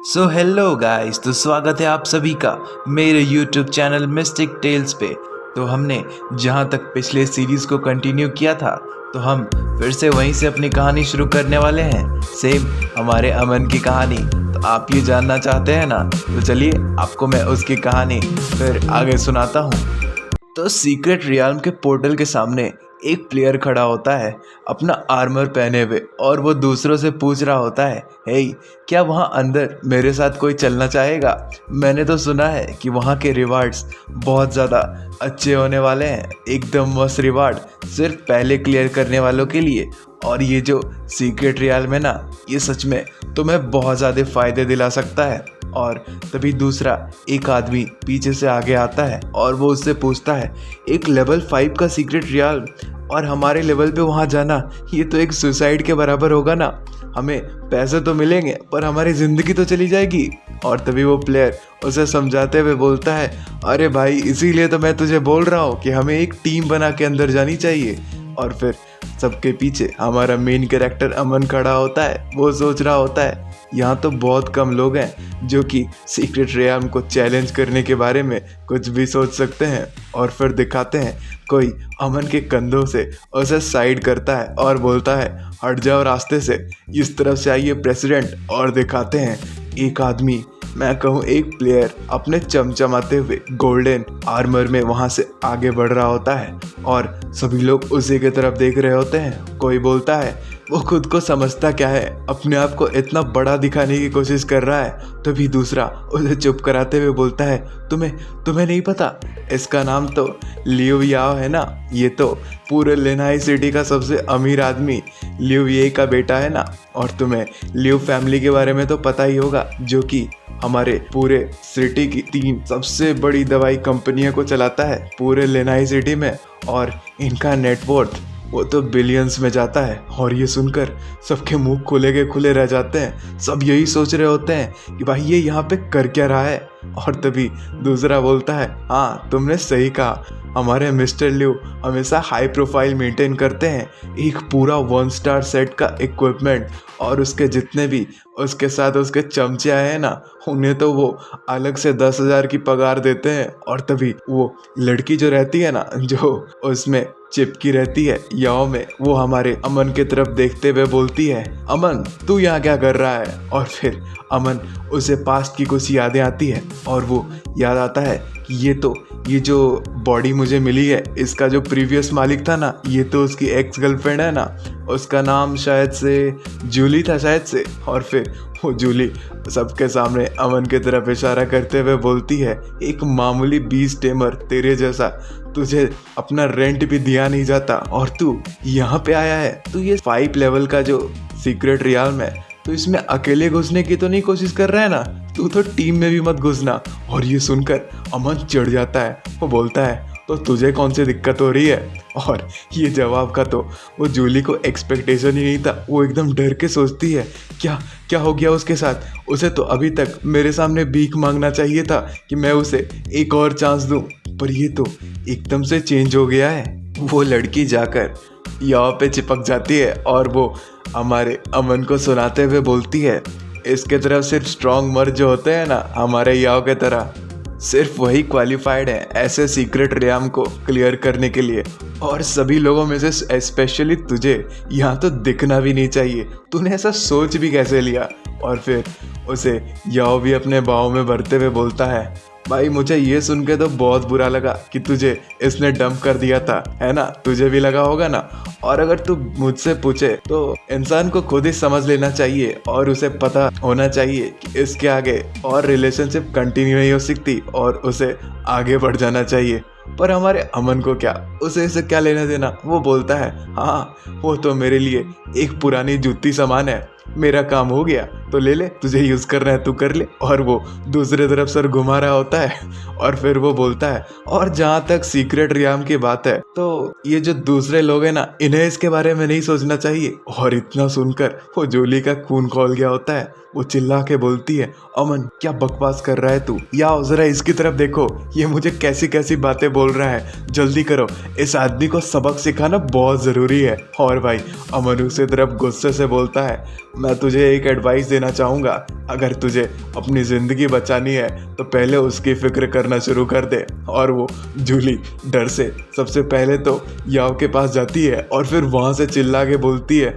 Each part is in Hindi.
सो हेलो गाइस, तो स्वागत है आप सभी का मेरे यूट्यूब चैनल मिस्टिक टेल्स पे। तो हमने जहाँ तक पिछले सीरीज़ को कंटिन्यू किया था, तो हम फिर से वहीं से अपनी कहानी शुरू करने वाले हैं, सेम हमारे अमन की कहानी। तो आप ये जानना चाहते हैं ना, तो चलिए आपको मैं उसकी कहानी फिर आगे सुनाता हूँ। तो सीक्रेट रियाल्म के पोर्टल के सामने एक प्लेयर खड़ा होता है अपना आर्मर पहने हुए, और वो दूसरों से पूछ रहा होता है, हे क्या वहाँ अंदर मेरे साथ कोई चलना चाहेगा? मैंने तो सुना है कि वहाँ के रिवार्ड्स बहुत ज़्यादा अच्छे होने वाले हैं, एकदम मस्त रिवार्ड सिर्फ पहले क्लियर करने वालों के लिए। और ये जो सीक्रेट रियाल्म है ना, ये सच में तुम्हें बहुत ज़्यादा फ़ायदे दिला सकता है। और तभी दूसरा एक आदमी पीछे से आगे आता है और वो उससे पूछता है, एक लेवल 5 का सीक्रेट रियाल्म और हमारे लेवल पे वहाँ जाना, ये तो एक सुसाइड के बराबर होगा ना। हमें पैसे तो मिलेंगे पर हमारी ज़िंदगी तो चली जाएगी। और तभी वो प्लेयर उसे समझाते हुए बोलता है, अरे भाई इसीलिए तो मैं तुझे बोल रहा हूँ कि हमें एक टीम बना के अंदर जानी चाहिए। और फिर सबके पीछे हमारा मेन कैरेक्टर अमन खड़ा होता है। वो सोच रहा होता है, यहाँ तो बहुत कम लोग हैं जो कि सीक्रेट रियाल्म को चैलेंज करने के बारे में कुछ भी सोच सकते हैं। और फिर दिखाते हैं कोई अमन के कंधों से उसे साइड करता है और बोलता है, हट जाओ रास्ते से, इस तरफ से आइए प्रेसिडेंट। और दिखाते हैं एक आदमी, मैं कहूँ एक प्लेयर, अपने चमचमाते हुए गोल्डन आर्मर में वहाँ से आगे बढ़ रहा होता है और सभी लोग उसी की तरफ देख रहे होते हैं। कोई बोलता है, वो खुद को समझता क्या है, अपने आप को इतना बड़ा दिखाने की कोशिश कर रहा है। तभी दूसरा उसे चुप कराते हुए बोलता है, तुम्हें नहीं पता, इसका नाम तो लियू याओ है ना, ये तो पूरे लेनाई सिटी का सबसे अमीर आदमी लियू ये का बेटा है ना। और तुम्हें लियू फैमिली के बारे में तो पता ही होगा, जो कि हमारे पूरे सिटी की 3 सबसे बड़ी दवाई कंपनियों को चलाता है पूरे लेनाई सिटी में, और इनका नेटवर्थ वो तो बिलियंस में जाता है। और ये सुनकर सबके मुंह खुले के खुले रह जाते हैं। सब यही सोच रहे होते हैं कि भाई ये यहाँ पे कर क्या रहा है। और तभी दूसरा बोलता है, हाँ तुमने सही कहा, हमारे मिस्टर लियू हमेशा हाई प्रोफाइल मेंटेन करते हैं। एक पूरा 1 स्टार सेट का इक्विपमेंट, और उसके जितने भी उसके साथ उसके चमचे आए हैं ना, उन्हें तो वो अलग से 10,000 की पगार देते हैं। और तभी वो लड़की जो रहती है ना, जो उसमें चिपकी रहती है याओ में, वो हमारे अमन की तरफ देखते हुए बोलती है, अमन तू यहाँ क्या कर रहा है? और फिर अमन उसे पास्ट की कुछ यादें आती है और वो याद आता है कि ये जो बॉडी मुझे मिली है, इसका जो प्रीवियस मालिक था ना, ये तो उसकी एक्स गर्लफ्रेंड है ना, उसका नाम शायद से जूली था शायद से। और फिर वो जूली सबके सामने अमन की तरफ इशारा करते हुए बोलती है, एक मामूली बीस टेमर तेरे जैसा, तुझे अपना रेंट भी दिया नहीं जाता और तू यहाँ पे आया है। तू ये 5 लेवल का जो सीक्रेट रियाल्म है, तो इसमें अकेले घुसने की तो नहीं कोशिश कर रहा है ना, तू तो टीम में भी मत घुसना। और ये सुनकर अमन चिढ़ जाता है। वो बोलता है, तो तुझे कौन सी दिक्कत हो रही है? और ये जवाब का तो वो जूली को एक्सपेक्टेशन ही नहीं था। वो एकदम डर के सोचती है, क्या हो गया उसके साथ? उसे तो अभी तक मेरे सामने भीख मांगना चाहिए था कि मैं उसे एक और चांस दूं, पर ये तो एकदम से चेंज हो गया है। वो लड़की जाकर याओ पे चिपक जाती है और वो हमारे अमन को सुनाते हुए बोलती है, इसके तरफ सिर्फ स्ट्रॉन्ग मर्द जो होते हैं ना, हमारे याओ के तरह, सिर्फ वही क्वालिफाइड है ऐसे सीक्रेट रियाल्म को क्लियर करने के लिए। और सभी लोगों में से स्पेशली तुझे यहाँ तो दिखना भी नहीं चाहिए, तूने ऐसा सोच भी कैसे लिया? और फिर उसे याओ भी अपने बाहों में भरते हुए बोलता है, भाई मुझे ये सुन के तो बहुत बुरा लगा कि तुझे इसने डंप कर दिया था, है ना? तुझे भी लगा होगा ना? और अगर तू मुझसे पूछे तो इंसान को खुद ही समझ लेना चाहिए और उसे पता होना चाहिए कि इसके आगे और रिलेशनशिप कंटिन्यू नहीं हो सकती और उसे आगे बढ़ जाना चाहिए। पर हमारे अमन को क्या, उसे इसे क्या लेना देना? वो बोलता है, हाँ वो तो मेरे लिए एक पुरानी जूती सामान है, मेरा काम हो गया तो ले ले, तुझे यूज़ करना है तू कर ले। और वो दूसरी तरफ सर घुमा रहा होता है। और फिर वो बोलता है, और जहाँ तक सीक्रेट रियाल्म की बात है, तो ये जो दूसरे लोग हैं ना, इन्हें इसके बारे में नहीं सोचना चाहिए। और इतना सुनकर वो जूली का खून खौल गया होता है। वो चिल्ला के बोलती है, अमन क्या बकवास कर रहा है तू? या जरा इसकी तरफ देखो, ये मुझे कैसी कैसी बातें बोल रहा है, जल्दी करो, इस आदमी को सबक सिखाना बहुत ज़रूरी है। और भाई अमन उसी तरफ गुस्से से बोलता है, मैं तुझे एक एडवाइस देना चाहूँगा, अगर तुझे अपनी ज़िंदगी बचानी है तो पहले उसकी फ़िक्र करना शुरू कर दे। और वो जूली डर से सबसे पहले तो याओ के पास जाती है और फिर वहाँ से चिल्ला के बोलती है,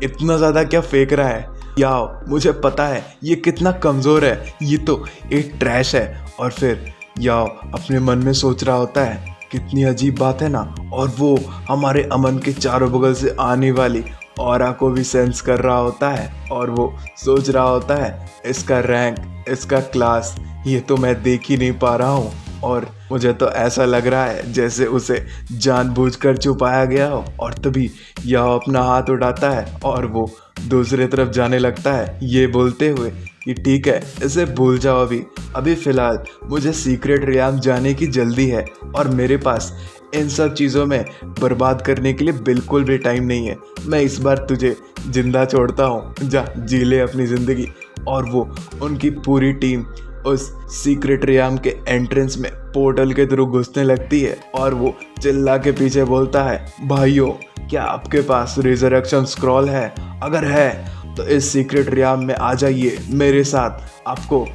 इतना ज़्यादा क्या फेंक रहा है याओ, मुझे पता है ये कितना कमज़ोर है, ये तो एक ट्रैश है। और फिर याओ अपने मन में सोच रहा होता है, कितनी अजीब बात है ना। और वो हमारे अमन के चारों बगल से आने वाली ऑरा को भी सेंस कर रहा होता है और वो सोच रहा होता है, इसका रैंक, इसका क्लास, ये तो मैं देख ही नहीं पा रहा हूँ और मुझे तो ऐसा लग रहा है जैसे उसे जानबूझकर छुपाया गया हो। और तभी यह अपना हाथ उठाता है और वो दूसरी तरफ जाने लगता है, ये बोलते हुए कि ठीक है, इसे भूल जाओ, अभी फ़िलहाल मुझे सीक्रेट रियाम जाने की जल्दी है और मेरे पास इन सब चीज़ों में बर्बाद करने के लिए बिल्कुल भी टाइम नहीं है। मैं इस बार तुझे जिंदा छोड़ता हूँ, जा जी ले अपनी ज़िंदगी। और वो उनकी पूरी टीम उस सीक्रेट रियाम के एंट्रेंस में पोर्टल के थ्रू घुसने लगती है और वो चिल्ला के पीछे बोलता है, भाइयों क्या आपके पास रिजरेक्शन स्क्रॉल है? अगर है तो इस सीक्रेट रियाम में आ जाइए मेरे साथ, आपको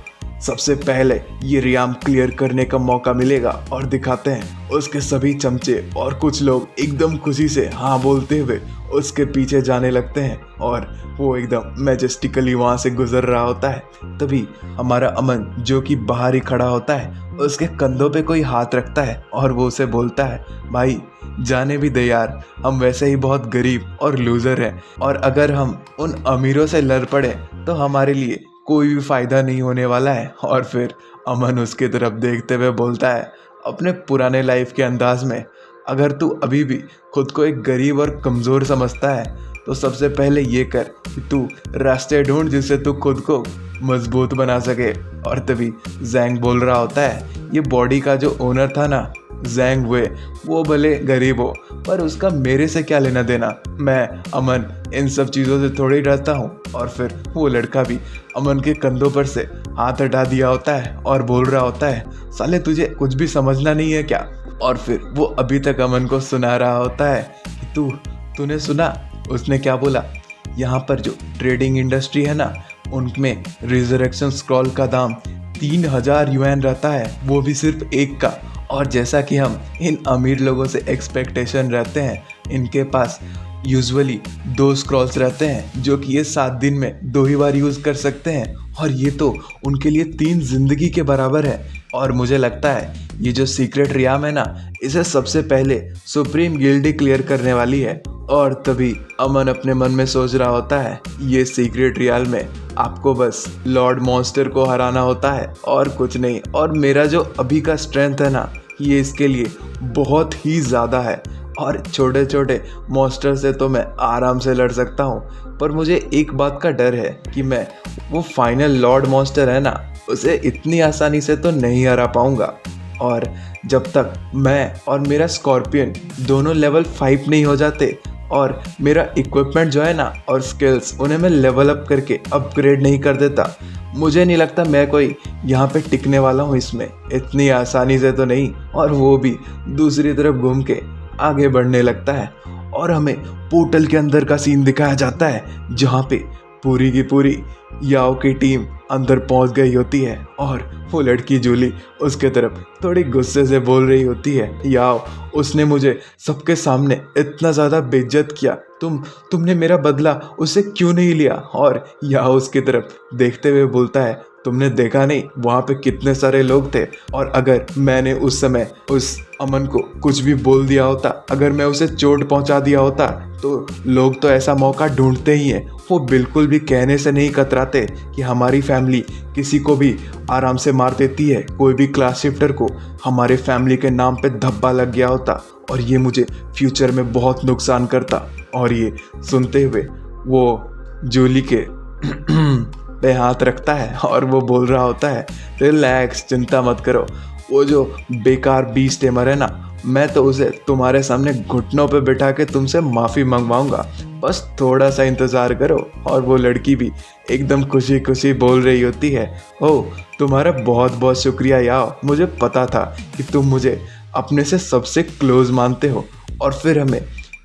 सबसे पहले ये रियाम क्लियर करने का मौका मिलेगा। और दिखाते हैं उसके सभी चमचे और कुछ लोग एकदम खुशी से हाँ बोलते हुए उसके पीछे जाने लगते हैं और वो एकदम मैजेस्टिकली वहाँ से गुजर रहा होता है। तभी हमारा अमन जो कि बाहर ही खड़ा होता है, उसके कंधों पे कोई हाथ रखता है और वो उसे बोलता है, भाई जाने भी दे यार, हम वैसे ही बहुत गरीब और लूज़र हैं और अगर हम उन अमीरों से लड़ पड़े तो हमारे लिए कोई भी फ़ायदा नहीं होने वाला है। और फिर अमन उसकी तरफ देखते हुए बोलता है अपने पुराने लाइफ के अंदाज में, अगर तू अभी भी खुद को एक गरीब और कमज़ोर समझता है तो सबसे पहले ये कर कि तू रास्ते ढूंढ जिससे तू खुद को मजबूत बना सके। और तभी जैंग बोल रहा होता है, ये बॉडी का जो ओनर था ना जैंग वे, वो भले गरीब हो पर उसका मेरे से क्या लेना देना, मैं अमन इन सब चीज़ों से थोड़ी डरता हूँ। और फिर वो लड़का भी अमन के कंधों पर से हाथ हटा दिया होता है और बोल रहा होता है, साले तुझे कुछ भी समझना नहीं है क्या? और फिर वो अभी तक अमन को सुना रहा होता है कि तूने सुना उसने क्या बोला, यहाँ पर जो ट्रेडिंग इंडस्ट्री है ना, उनमें रिजरेक्शन स्क्रॉल का दाम 3000 युएन रहता है, वो भी सिर्फ एक का। और जैसा कि हम इन अमीर लोगों से एक्सपेक्टेशन रहते हैं, इनके पास यूजुअली 2 स्क्रॉल्स रहते हैं जो कि ये 7 दिन में 2 ही बार यूज़ कर सकते हैं और ये तो उनके लिए 3 जिंदगी के बराबर है। और मुझे लगता है ये जो सीक्रेट रियाम है ना, इसे सबसे पहले सुप्रीम गिल्डी क्लियर करने वाली है। और तभी अमन अपने मन में सोच रहा होता है, ये सीक्रेट रियाल में आपको बस लॉर्ड मॉन्स्टर को हराना होता है और कुछ नहीं। और मेरा जो अभी का स्ट्रेंथ है ना, ये इसके लिए बहुत ही ज़्यादा है और छोटे छोटे मॉन्स्टर से तो मैं आराम से लड़ सकता हूँ, पर मुझे एक बात का डर है कि मैं वो फाइनल लॉर्ड मॉन्स्टर है ना, उसे इतनी आसानी से तो नहीं हरा पाऊँगा। और जब तक मैं और मेरा स्कॉर्पियन दोनों लेवल 5 नहीं हो जाते और मेरा इक्विपमेंट जो है ना और स्किल्स, उन्हें मैं लेवल अप करके अपग्रेड नहीं कर देता, मुझे नहीं लगता मैं कोई यहाँ पे टिकने वाला हूँ इसमें, इतनी आसानी से तो नहीं। और वो भी दूसरी तरफ घूम के आगे बढ़ने लगता है और हमें पोर्टल के अंदर का सीन दिखाया जाता है जहाँ पे पूरी की पूरी याओ की टीम अंदर पहुंच गई होती है और वो लड़की जूली उसके तरफ थोड़ी गुस्से से बोल रही होती है, याओ उसने मुझे सबके सामने इतना ज़्यादा बेइज्जत किया, तुमने मेरा बदला उससे क्यों नहीं लिया? और याओ उसकी तरफ देखते हुए बोलता है, तुमने देखा नहीं वहाँ पे कितने सारे लोग थे और अगर मैंने उस समय उस अमन को कुछ भी बोल दिया होता, अगर मैं उसे चोट पहुँचा दिया होता, तो लोग तो ऐसा मौका ढूंढते ही हैं। वो बिल्कुल भी कहने से नहीं कतराते कि हमारी फैमिली किसी को भी आराम से मार देती है, कोई भी क्लास शिफ्टर को हमारे फैमिली के नाम पे धब्बा लग गया होता और ये मुझे फ्यूचर में बहुत नुकसान करता। और ये सुनते हुए वो जूली के पे हाथ रखता है और वो बोल रहा होता है, रिलैक्स, चिंता मत करो, वो जो बेकार बीस्ट टेमर है ना, मैं तो उसे तुम्हारे सामने घुटनों पे बिठा के तुमसे माफ़ी मंगवाऊंगा, बस थोड़ा सा इंतज़ार करो। और वो लड़की भी एकदम खुशी खुशी बोल रही होती है, ओह तुम्हारा बहुत बहुत शुक्रिया याओ, मुझे पता था कि तुम मुझे अपने से सबसे क्लोज मानते हो। और फिर हमें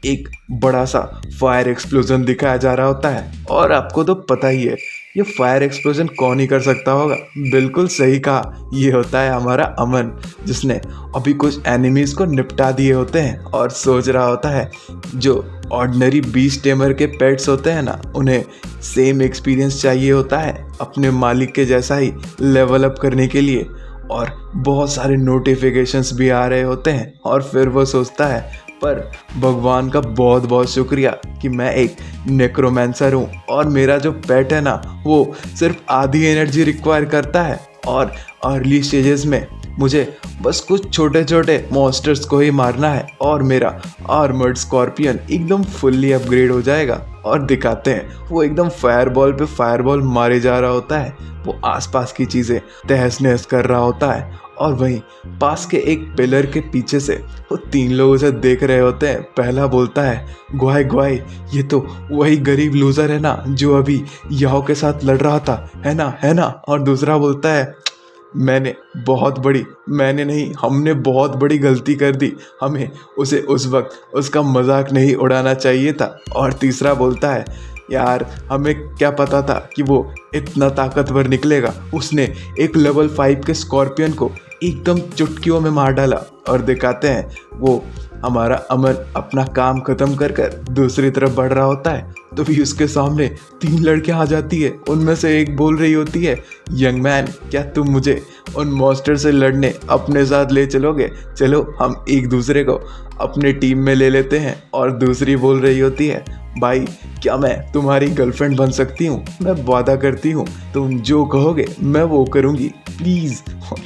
एक बड़ा सा फायर एक्सप्लोजन दिखाया जा रहा होता है। और आपको तो पता ही है ये फायर एक्सप्लोजन कौन ही कर सकता होगा। बिल्कुल सही कहा, ये होता है हमारा अमन, जिसने अभी कुछ एनिमीज को निपटा दिए होते हैं और सोच रहा होता है जो ऑर्डिनरी बीस्ट टेमर के पेट्स होते हैं ना, उन्हें सेम एक्सपीरियंस चाहिए होता है अपने मालिक के जैसा ही लेवल अप करने के लिए। और बहुत सारे नोटिफिकेशंस भी आ रहे होते हैं और फिर वो सोचता है पर भगवान का बहुत बहुत शुक्रिया कि मैं एक नेक्रोमेंसर हूँ और मेरा जो पेट है ना वो सिर्फ आधी एनर्जी रिक्वायर करता है और अर्ली स्टेजेस में मुझे बस कुछ छोटे छोटे मॉन्स्टर्स को ही मारना है और मेरा आर्मर्ड स्कॉर्पियन एकदम फुल्ली अपग्रेड हो जाएगा। और दिखाते हैं वो एकदम फायरबॉल पे फायरबॉल मारे जा रहा होता है, वो आसपास की चीज़ें तहस नहस कर रहा होता है। और वहीं पास के एक पिलर के पीछे से वो 3 लोग उसे देख रहे होते हैं। पहला बोलता है ग्वाई ग्वाई, ये तो वही गरीब लूजर है ना जो अभी याओ के साथ लड़ रहा था, है ना। और दूसरा बोलता है हमने बहुत बड़ी गलती कर दी, हमें उसे उस वक्त उसका मजाक नहीं उड़ाना चाहिए था। और तीसरा बोलता है यार हमें क्या पता था कि वो इतना ताकतवर निकलेगा, उसने एक लेवल 5 के स्कॉर्पियन को एकदम चुटकियों में मार डाला। और दिखाते हैं वो हमारा अमन अपना काम खत्म कर दूसरी तरफ बढ़ रहा होता है, तो भी उसके सामने 3 लड़कियां आ जाती है। उनमें से एक बोल रही होती है यंग मैन, क्या तुम मुझे उन मॉन्स्टर से लड़ने अपने साथ ले चलोगे? चलो हम एक दूसरे को अपने टीम में ले लेते हैं। और दूसरी बोल रही होती है भाई क्या मैं तुम्हारी गर्लफ्रेंड बन सकती हूँ? मैं वादा करती हूँ तुम जो कहोगे मैं वो करूँगी, प्लीज़। और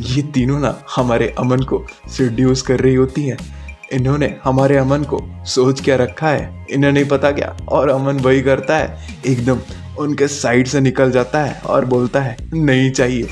ये तीनों ना हमारे अमन को सेड्यूस कर रही होती है। इन्होंने हमारे अमन को सोच क्या रखा है इन्हें नहीं पता क्या। और अमन वही करता है, एकदम उनके साइड से निकल जाता है और बोलता है नहीं चाहिए।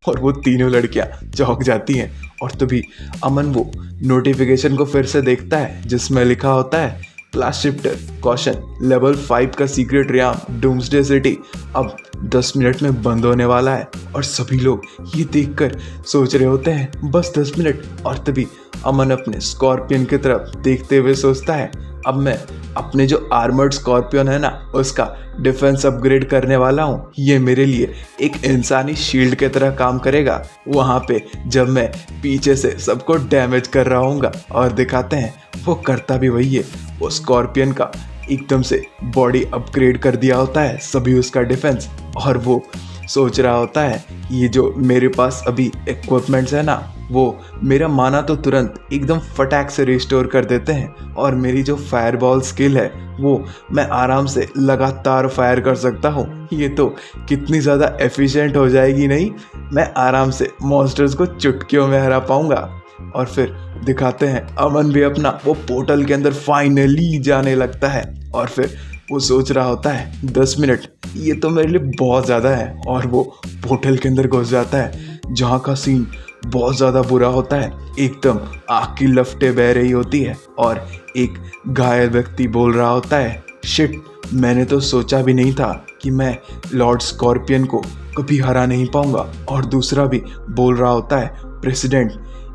और वो तीनों लड़कियां चौंक जाती हैं। और तभी अमन वो नोटिफिकेशन को फिर से देखता है जिसमें लिखा होता है क्लास शिफ्टर कॉशन लेवल 5 का सीक्रेट रियाम डूम्सडे सिटी अब 10 मिनट में बंद होने वाला है। और सभी लोग ये देखकर सोच रहे होते हैं बस 10 मिनट। और तभी अमन अपने स्कॉर्पियन की तरफ देखते हुए सोचता है अब मैं अपने जो आर्मर्ड स्कॉर्पियन है ना उसका डिफेंस अपग्रेड करने वाला हूँ। ये मेरे लिए एक इंसानी शील्ड की तरह काम करेगा वहाँ पे जब मैं पीछे से सबको डैमेज कर रहा हूँगा। और दिखाते हैं वो करता भी वही है, वो स्कॉर्पियन का एकदम से बॉडी अपग्रेड कर दिया होता है सभी उसका डिफेंस। और वो सोच रहा होता है ये जो मेरे पास अभी इक्विपमेंट्स है ना वो मेरा माना तो तुरंत एकदम फटाक से रिस्टोर कर देते हैं। और मेरी जो फायरबॉल स्किल है वो मैं आराम से लगातार फायर कर सकता हूँ। ये तो कितनी ज़्यादा एफिशिएंट हो जाएगी, नहीं मैं आराम से मॉन्स्टर्स को चुटकियों में हरा पाऊँगा। और फिर दिखाते हैं अमन भी अपना वो पोर्टल के अंदर फाइनली जाने लगता है। और फिर वो सोच रहा होता है 10 मिनट ये तो मेरे लिए बहुत ज़्यादा है। और वो पोर्टल के अंदर घुस जाता है जहाँ का सीन बहुत ज़्यादा बुरा होता है, एकदम आग की लपटें बह रही होती है। और एक घायल व्यक्ति बोल रहा होता है शिट, मैंने तो सोचा भी नहीं था कि मैं लॉर्ड स्कॉर्पियन को कभी हरा नहीं पाऊंगा। और दूसरा भी बोल रहा होता है प्रेसिडेंट,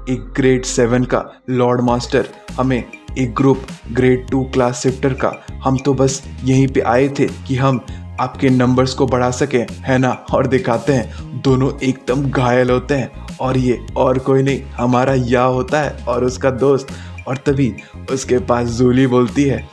एक ग्रेड 7 का लॉर्ड मास्टर हमें एक ग्रुप ग्रेड 2 क्लास शिफ्टर का, हम तो बस यहीं पे आए थे कि हम आपके नंबर्स को बढ़ा सकें, है ना। और दिखाते हैं दोनों एकदम घायल होते हैं और ये और कोई नहीं हमारा या होता है और उसका दोस्त। और तभी उसके पास जूली बोलती है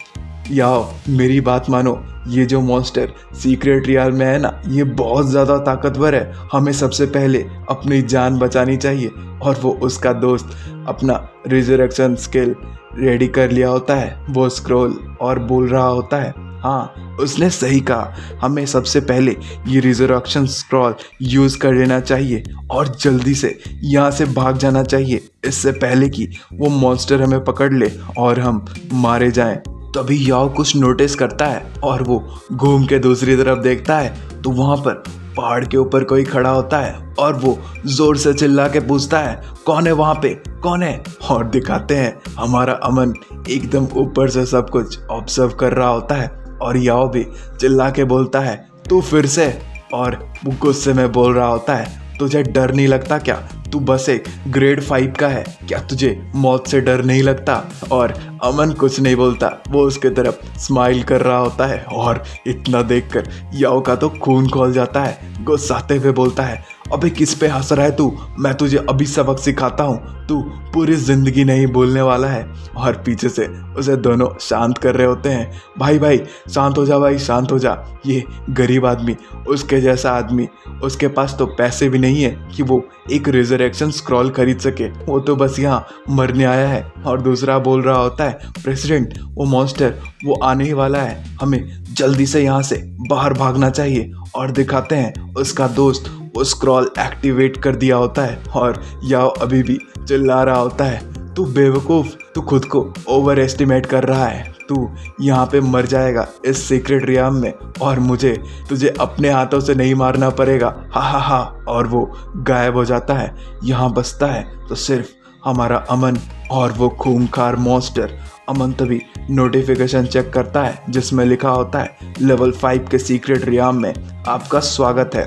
याओ मेरी बात मानो, ये जो मॉन्स्टर सीक्रेट रियल में है ना ये बहुत ज़्यादा ताकतवर है, हमें सबसे पहले अपनी जान बचानी चाहिए। और वो उसका दोस्त अपना रिजरेक्शन स्किल रेडी कर लिया होता है वो स्क्रॉल, और बोल रहा होता है हाँ उसने सही कहा, हमें सबसे पहले ये रिजरेक्शन स्क्रॉल यूज़ कर लेना चाहिए और जल्दी से यहाँ से भाग जाना चाहिए इससे पहले कि वो मॉन्स्टर हमें पकड़ ले और हम मारे जाएं। तभी याओ कुछ नोटिस करता है और वो घूम के दूसरी तरफ देखता है तो वहाँ पर पहाड़ के ऊपर कोई खड़ा होता है और वो जोर से चिल्ला के पूछता है कौन है वहाँ पे, कौन है। और दिखाते हैं हमारा अमन एकदम ऊपर से सब कुछ ऑब्जर्व कर रहा होता है और याओ भी चिल्ला के बोलता है तू फिर से। और वो गुस्से में बोल रहा होता है तुझे डर नहीं लगता क्या, तू बस एक ग्रेड 5 का है, क्या तुझे मौत से डर नहीं लगता? और अमन कुछ नहीं बोलता, वो उसके तरफ स्माइल कर रहा होता है और इतना देखकर याओ का तो खून खौल जाता है। गुस्साते हुए बोलता है, अबे किस पे हंस रहा है तू? मैं तुझे अभी सबक सिखाता हूँ, तू पूरी जिंदगी नहीं भूलने वाला है। और पीछे से उसे दोनों शांत कर रहे होते हैं, भाई भाई शांत हो जा, भाई शांत हो जा। ये गरीब आदमी, उसके जैसा आदमी, उसके पास तो पैसे भी नहीं है कि वो एक रिजरेक्शन स्क्रॉल खरीद सके, वो तो बस यहाँ मरने आया है। और दूसरा बोल रहा होता है, प्रेसिडेंट वो मॉन्स्टर वो आने ही वाला है, हमें जल्दी से यहाँ से बाहर भागना चाहिए। और दिखाते हैं उसका दोस्त वो स्क्रॉल एक्टिवेट कर दिया होता है और याओ अभी भी चिल्ला रहा होता है, तू बेवकूफ़, तू खुद को ओवर एस्टिमेट कर रहा है, तू यहाँ पे मर जाएगा इस सीक्रेट रियाम में और मुझे तुझे अपने हाथों से नहीं मारना पड़ेगा, हा हा हा। और वो गायब हो जाता है। यहाँ बचता है तो सिर्फ हमारा अमन और वो खूंखार मॉन्स्टर। अमन तभी नोटिफिकेशन चेक करता है जिसमें लिखा होता है, लेवल 5 के सीक्रेट रियाम में आपका स्वागत है,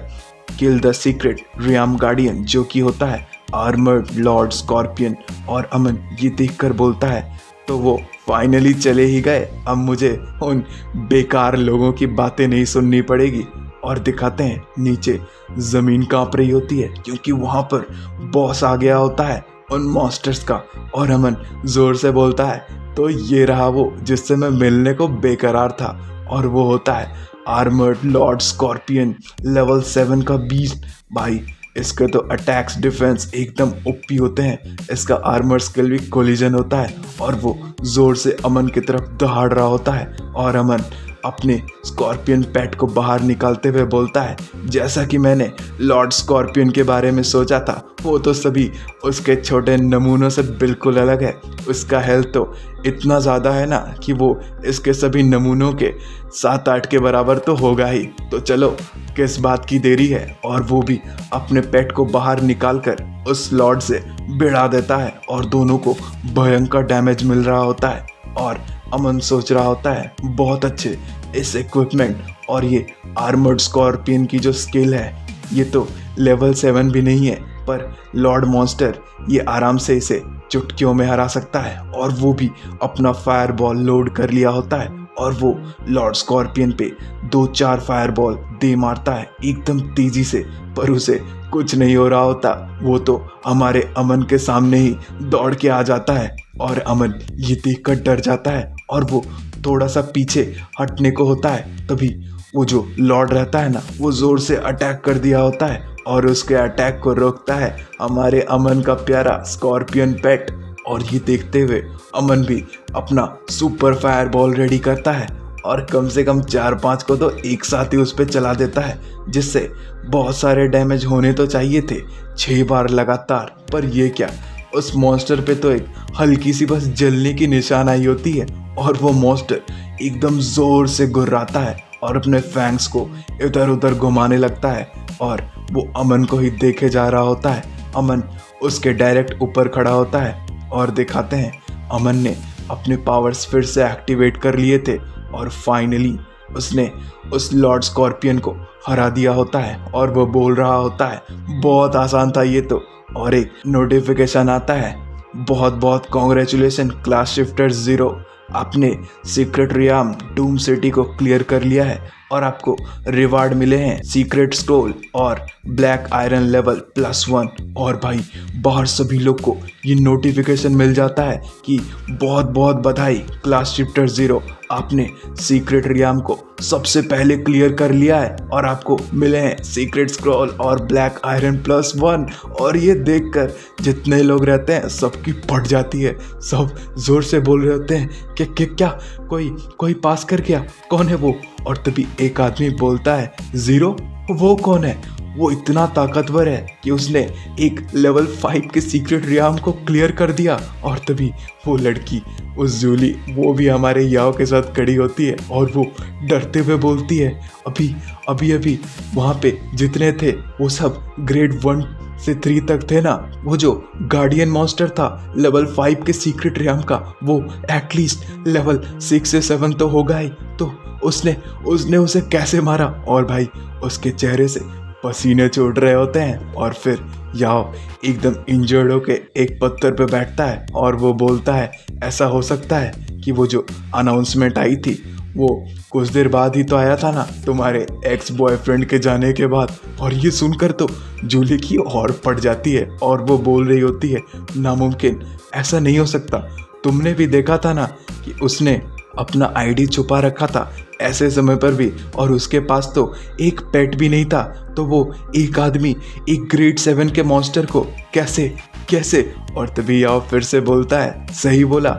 kill the secret realm guardian, जो कि होता है आर्मर्ड लॉर्ड स्कॉर्पियन। और अमन ये देखकर बोलता है, तो वो फाइनली चले ही गए, अब मुझे उन बेकार लोगों की बातें नहीं सुननी पड़ेगी। और दिखाते हैं नीचे ज़मीन कांप रही होती है क्योंकि वहाँ पर बॉस आ गया होता है उन मॉन्स्टर्स का। और अमन ज़ोर से बोलता है, तो ये रहा वो जिससे मैं मिलने को बेकरार था, और वो होता है आर्मर्ड लॉर्ड स्कॉर्पियन, लेवल 7 का बीस्ट। भाई इसके तो अटैक्स डिफेंस एकदम ओपी होते हैं, इसका आर्मर स्किल भी कोलिजन होता है। और वो ज़ोर से अमन की तरफ दहाड़ रहा होता है और अमन अपने स्कॉर्पियन पेट को बाहर निकालते हुए बोलता है, जैसा कि मैंने लॉर्ड स्कॉर्पियन के बारे में सोचा था, वो तो सभी उसके छोटे नमूनों से बिल्कुल अलग है। उसका हेल्थ तो इतना ज़्यादा है ना कि वो इसके सभी नमूनों के 7-8 के बराबर तो होगा ही। तो चलो किस बात की देरी है। और वो भी अपने पेट को बाहर निकालकर उस लॉर्ड से भिड़ा देता है और दोनों को भयंकर डैमेज मिल रहा होता है। और अमन सोच रहा होता है, बहुत अच्छे इस इक्विपमेंट और ये आर्मर्ड स्कॉर्पियन की जो स्किल है, ये तो लेवल 7 भी नहीं है, पर लॉर्ड मॉन्स्टर ये आराम से इसे चुटकियों में हरा सकता है। और वो भी अपना फायर बॉल लोड कर लिया होता है और वो लॉर्ड स्कॉर्पियन पे 2-4 फायर बॉल दे मारता है एकदम तेजी से, पर उसे कुछ नहीं हो रहा होता। वो तो हमारे अमन के सामने ही दौड़ के आ जाता है और अमन ये देखकर डर जाता है और वो थोड़ा सा पीछे हटने को होता है। तभी वो जो लॉर्ड रहता है ना, वो ज़ोर से अटैक कर दिया होता है और उसके अटैक को रोकता है हमारे अमन का प्यारा स्कॉर्पियन पेट। और ये देखते हुए अमन भी अपना सुपर फायर बॉल रेडी करता है और कम से कम 4-5 को तो एक साथ ही उस पर चला देता है, जिससे बहुत सारे डैमेज होने तो चाहिए थे 6 बार लगातार। पर ये क्या, उस मॉन्स्टर पे तो एक हल्की सी बस जलने की निशान आई होती है और वो मॉन्स्टर एकदम ज़ोर से गुर्राता है और अपने फैंग्स को इधर उधर घुमाने लगता है और वो अमन को ही देखे जा रहा होता है। अमन उसके डायरेक्ट ऊपर खड़ा होता है और दिखाते हैं अमन ने अपने पावर्स फिर से एक्टिवेट कर लिए थे और फाइनली उसने उस लॉर्ड स्कॉर्पियन को हरा दिया होता है। और वो बोल रहा होता है, बहुत आसान था ये तो। और एक नोटिफिकेशन आता है, बहुत बहुत कॉन्ग्रेचुलेसन क्लास शिफ्टर 0, आपने सीक्रेट रियाम डूम सिटी को क्लियर कर लिया है और आपको रिवार्ड मिले हैं सीक्रेट स्क्रोल और ब्लैक आयरन लेवल +1। और भाई बाहर सभी लोग को ये नोटिफिकेशन मिल जाता है कि बहुत बहुत बधाई क्लास शिफ्टर 0, आपने सीक्रेट रियाम को सबसे पहले क्लियर कर लिया है और आपको मिले हैं सीक्रेट स्क्रॉल और ब्लैक आयरन +1। और ये देखकर जितने लोग रहते हैं सबकी फट जाती है, सब जोर से बोल रहे होते हैं कि क्या कोई पास कर गया, कौन है वो? और तभी एक आदमी बोलता है, 0, वो कौन है? वो इतना ताकतवर है कि उसने एक लेवल 5 के सीक्रेट रियाम को क्लियर कर दिया। और तभी वो लड़की, उस जूली, वो भी हमारे याओ के साथ खड़ी होती है और वो डरते हुए बोलती है, अभी वहाँ पे जितने थे वो सब ग्रेड 1 से 3 तक थे ना, वो जो गार्डियन मॉन्स्टर था लेवल 5 के सीक्रेट रियाम का, वो एटलीस्ट लेवल 6 से 7 तो होगा ही, तो उसने उसे कैसे मारा? और भाई उसके चेहरे से पसीने छूट रहे होते हैं और फिर याओ एकदम इंजर्ड होके एक पत्थर पे बैठता है और वो बोलता है ऐसा हो सकता है कि वो जो अनाउंसमेंट आई थी वो कुछ देर बाद ही तो आया था ना, तुम्हारे एक्स बॉयफ्रेंड के जाने के बाद। और ये सुनकर तो जूली की और पड़ जाती है और वो बोल रही होती है नामुमकिन, ऐसा नहीं हो सकता। तुमने भी देखा था ना कि उसने अपना आईडी छुपा रखा था ऐसे समय पर भी, और उसके पास तो एक पेट भी नहीं था। तो वो एक आदमी एक ग्रेड 7 के मॉन्स्टर को कैसे कैसे और तभी याओ फिर से बोलता है सही बोला,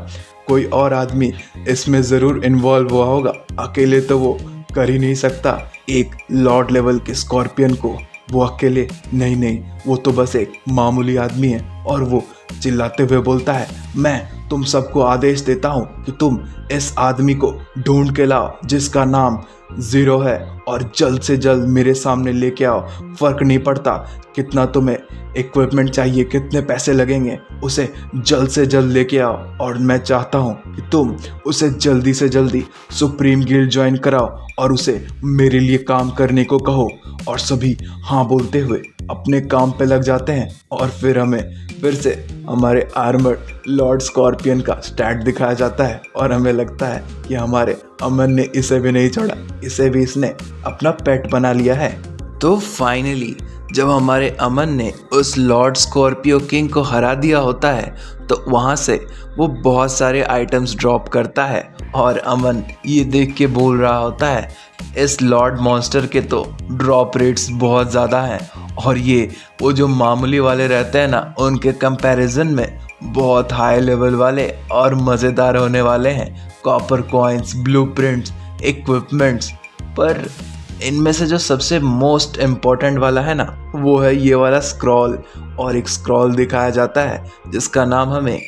कोई और आदमी इसमें ज़रूर इन्वॉल्व हुआ होगा, अकेले तो वो कर ही नहीं सकता एक लॉर्ड लेवल के स्कॉर्पियन को। वो अकेले नहीं, वो तो बस एक मामूली आदमी है। और वो चिल्लाते हुए बोलता है मैं तुम सबको आदेश देता हूँ कि तुम इस आदमी को ढूंढ के लाओ जिसका नाम ज़ीरो है, और जल्द से जल्द मेरे सामने लेके आओ। फ़र्क नहीं पड़ता कितना तुम्हें इक्विपमेंट चाहिए, कितने पैसे लगेंगे, उसे जल्द से जल्द लेके आओ। और मैं चाहता हूँ कि तुम उसे जल्दी से जल्दी सुप्रीम गिल्ड ज्वाइन कराओ और उसे मेरे लिए काम करने को कहो। और सभी हाँ बोलते हुए अपने काम पे लग जाते हैं। और फिर हमें फिर से हमारे आर्मर्ड लॉर्ड स्कॉर्पियन का स्टैट दिखाया जाता है और हमें लगता है कि हमारे अमन ने इसे भी नहीं छोड़ा, इसे भी इसने अपना पेट बना लिया है। तो फाइनली जब हमारे अमन ने उस लॉर्ड स्कॉर्पियो किंग को हरा दिया होता है तो वहाँ से वो बहुत सारे आइटम्स ड्रॉप करता है और अमन ये देख के बोल रहा होता है इस लॉर्ड मॉन्स्टर के तो ड्रॉप रेट्स बहुत ज़्यादा हैं और ये वो जो मामूली वाले रहते हैं ना उनके कंपैरिजन में बहुत हाई लेवल वाले और मज़ेदार होने वाले हैं। कॉपर कॉइन्स, ब्लूप्रिंट्स, इक्विपमेंट्स, पर इनमें से जो सबसे मोस्ट इम्पॉर्टेंट वाला है ना वो है ये वाला स्क्रॉल। और एक स्क्रॉल दिखाया जाता है जिसका नाम हमें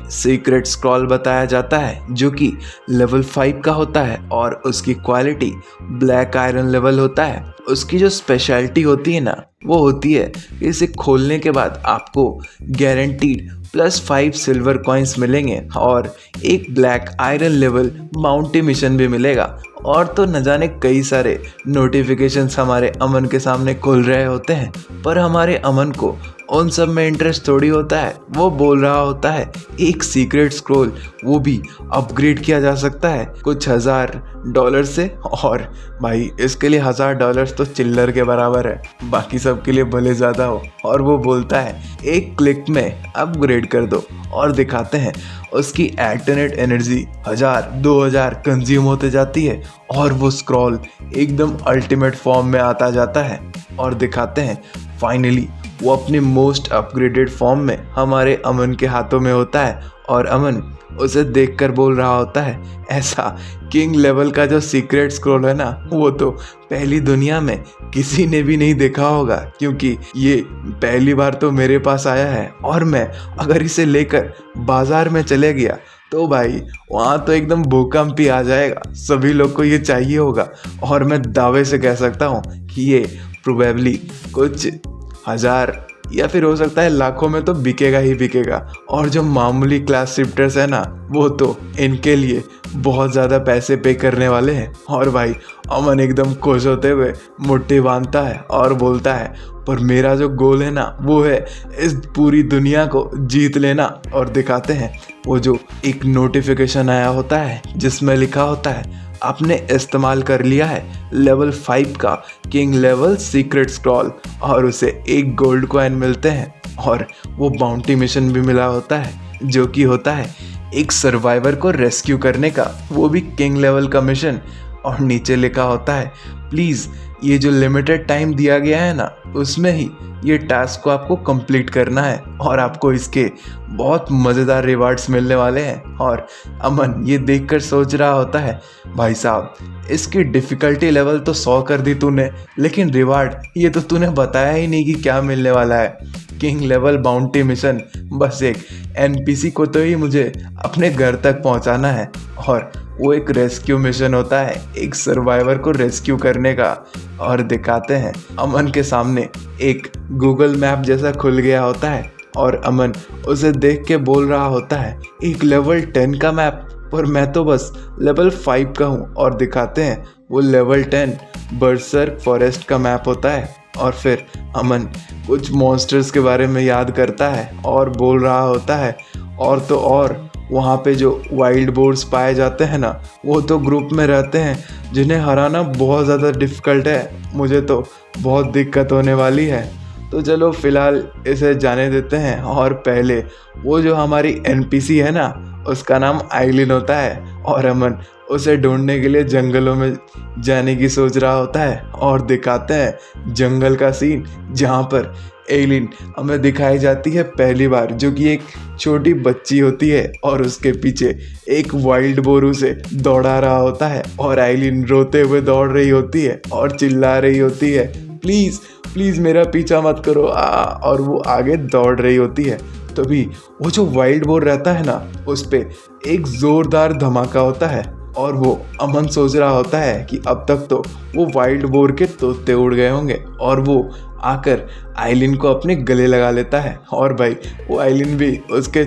सीक्रेट स्क्रॉल बताया जाता है जो कि लेवल 5 का होता है और उसकी क्वालिटी ब्लैक आयरन लेवल होता है। उसकी जो स्पेशलिटी होती है ना वो होती है कि इसे खोलने के बाद आपको गारंटीड +5 सिल्वर कॉइन्स मिलेंगे और एक ब्लैक आयरन लेवल माउंटी मिशन भी मिलेगा। और तो न जाने कई सारे नोटिफिकेशंस हमारे अमन के सामने खुल रहे होते हैं, पर हमारे अमन को उन सब में इंटरेस्ट थोड़ी होता है। वो बोल रहा होता है एक सीक्रेट स्क्रॉल वो भी अपग्रेड किया जा सकता है कुछ $1000 से, और भाई इसके लिए $1000 तो चिल्लर के बराबर है, बाकी सब के लिए भले ज़्यादा हो। और वो बोलता है एक क्लिक में अपग्रेड कर दो और दिखाते हैं उसकी एल्टरनेट एनर्जी 1000-2000 कंज्यूम होते जाती है और वो स्क्रॉल एकदम अल्टीमेट फॉर्म में आता जाता है। और दिखाते हैं फाइनली वो अपनी मोस्ट अपग्रेडेड फॉर्म में हमारे अमन के हाथों में होता है और अमन उसे देखकर बोल रहा होता है ऐसा किंग लेवल का जो सीक्रेट स्क्रॉल है ना वो तो पहली दुनिया में किसी ने भी नहीं देखा होगा, क्योंकि ये पहली बार तो मेरे पास आया है और मैं अगर इसे लेकर बाजार में चले गया तो भाई वहाँ तो एकदम भूकंप ही आ जाएगा, सभी लोग को ये चाहिए होगा। और मैं दावे से कह सकता हूँ कि ये प्रोबेबली कुछ 1000 या फिर हो सकता है लाखों में तो बिकेगा ही बिकेगा। और जो मामूली क्लास शिफ्टर्स है ना वो तो इनके लिए बहुत ज़्यादा पैसे पे करने वाले हैं। और भाई अमन एकदम खुश होते हुए मुट्ठी बांधता है और बोलता है पर मेरा जो गोल है ना वो है इस पूरी दुनिया को जीत लेना। और दिखाते हैं वो जो एक नोटिफिकेशन आया होता है जिसमें लिखा होता है आपने इस्तेमाल कर लिया है लेवल 5 का किंग लेवल सीक्रेट स्क्रॉल, और उसे एक गोल्ड कॉइन मिलते हैं और वो बाउंटी मिशन भी मिला होता है जो कि होता है एक सर्वाइवर को रेस्क्यू करने का, वो भी किंग लेवल का मिशन। और नीचे लिखा होता है प्लीज़ ये जो लिमिटेड टाइम दिया गया है ना उसमें ही ये टास्क को आपको कंप्लीट करना है और आपको इसके बहुत मज़ेदार रिवार्ड्स मिलने वाले हैं। और अमन ये देखकर सोच रहा होता है भाई साहब इसकी डिफ़िकल्टी लेवल तो 100 कर दी तूने, लेकिन रिवार्ड ये तो तूने बताया ही नहीं कि क्या मिलने वाला है। किंग लेवल बाउंटी मिशन, बस एक NPC को तो ही मुझे अपने घर तक पहुंचाना है और वो एक रेस्क्यू मिशन होता है एक सर्वाइवर को रेस्क्यू करने का। और दिखाते हैं अमन के सामने एक गूगल मैप जैसा खुल गया होता है और अमन उसे देख के बोल रहा होता है एक लेवल 10 का मैप, पर मैं तो बस लेवल 5 का हूँ। और दिखाते हैं वो लेवल 10 बर्सर्क फॉरेस्ट का मैप होता है। और फिर अमन कुछ मॉन्स्टर्स के बारे में याद करता है और बोल रहा होता है, और तो और वहाँ पे जो वाइल्ड बोर्स पाए जाते हैं ना, वो तो ग्रुप में रहते हैं जिन्हें हराना बहुत ज़्यादा डिफ़िकल्ट है। मुझे तो बहुत दिक्कत होने वाली है। तो चलो फ़िलहाल इसे जाने देते हैं। और पहले वो जो हमारी एनपीसी है ना, उसका नाम आइलिन होता है, और अमन उसे ढूंढने के लिए जंगलों में जाने की सोच रहा होता है। और दिखाते हैं जंगल का सीन जहाँ पर एलिन हमें दिखाई जाती है पहली बार, जो कि एक छोटी बच्ची होती है और उसके पीछे एक वाइल्ड बोर उसे दौड़ा रहा होता है। और आइलिन रोते हुए दौड़ रही होती है और चिल्ला रही होती है, प्लीज़ प्लीज़ मेरा पीछा मत करो और वो आगे दौड़ रही होती है। तभी वो जो वाइल्ड बोर रहता है ना, उस पे एक ज़ोरदार धमाका होता है। और वो अमन सोच रहा होता है कि अब तक तो वो वाइल्ड बोर के तोते उड़ गए होंगे। और वो आकर आइलिन को अपने गले लगा लेता है। और भाई वो आइलिन भी उसके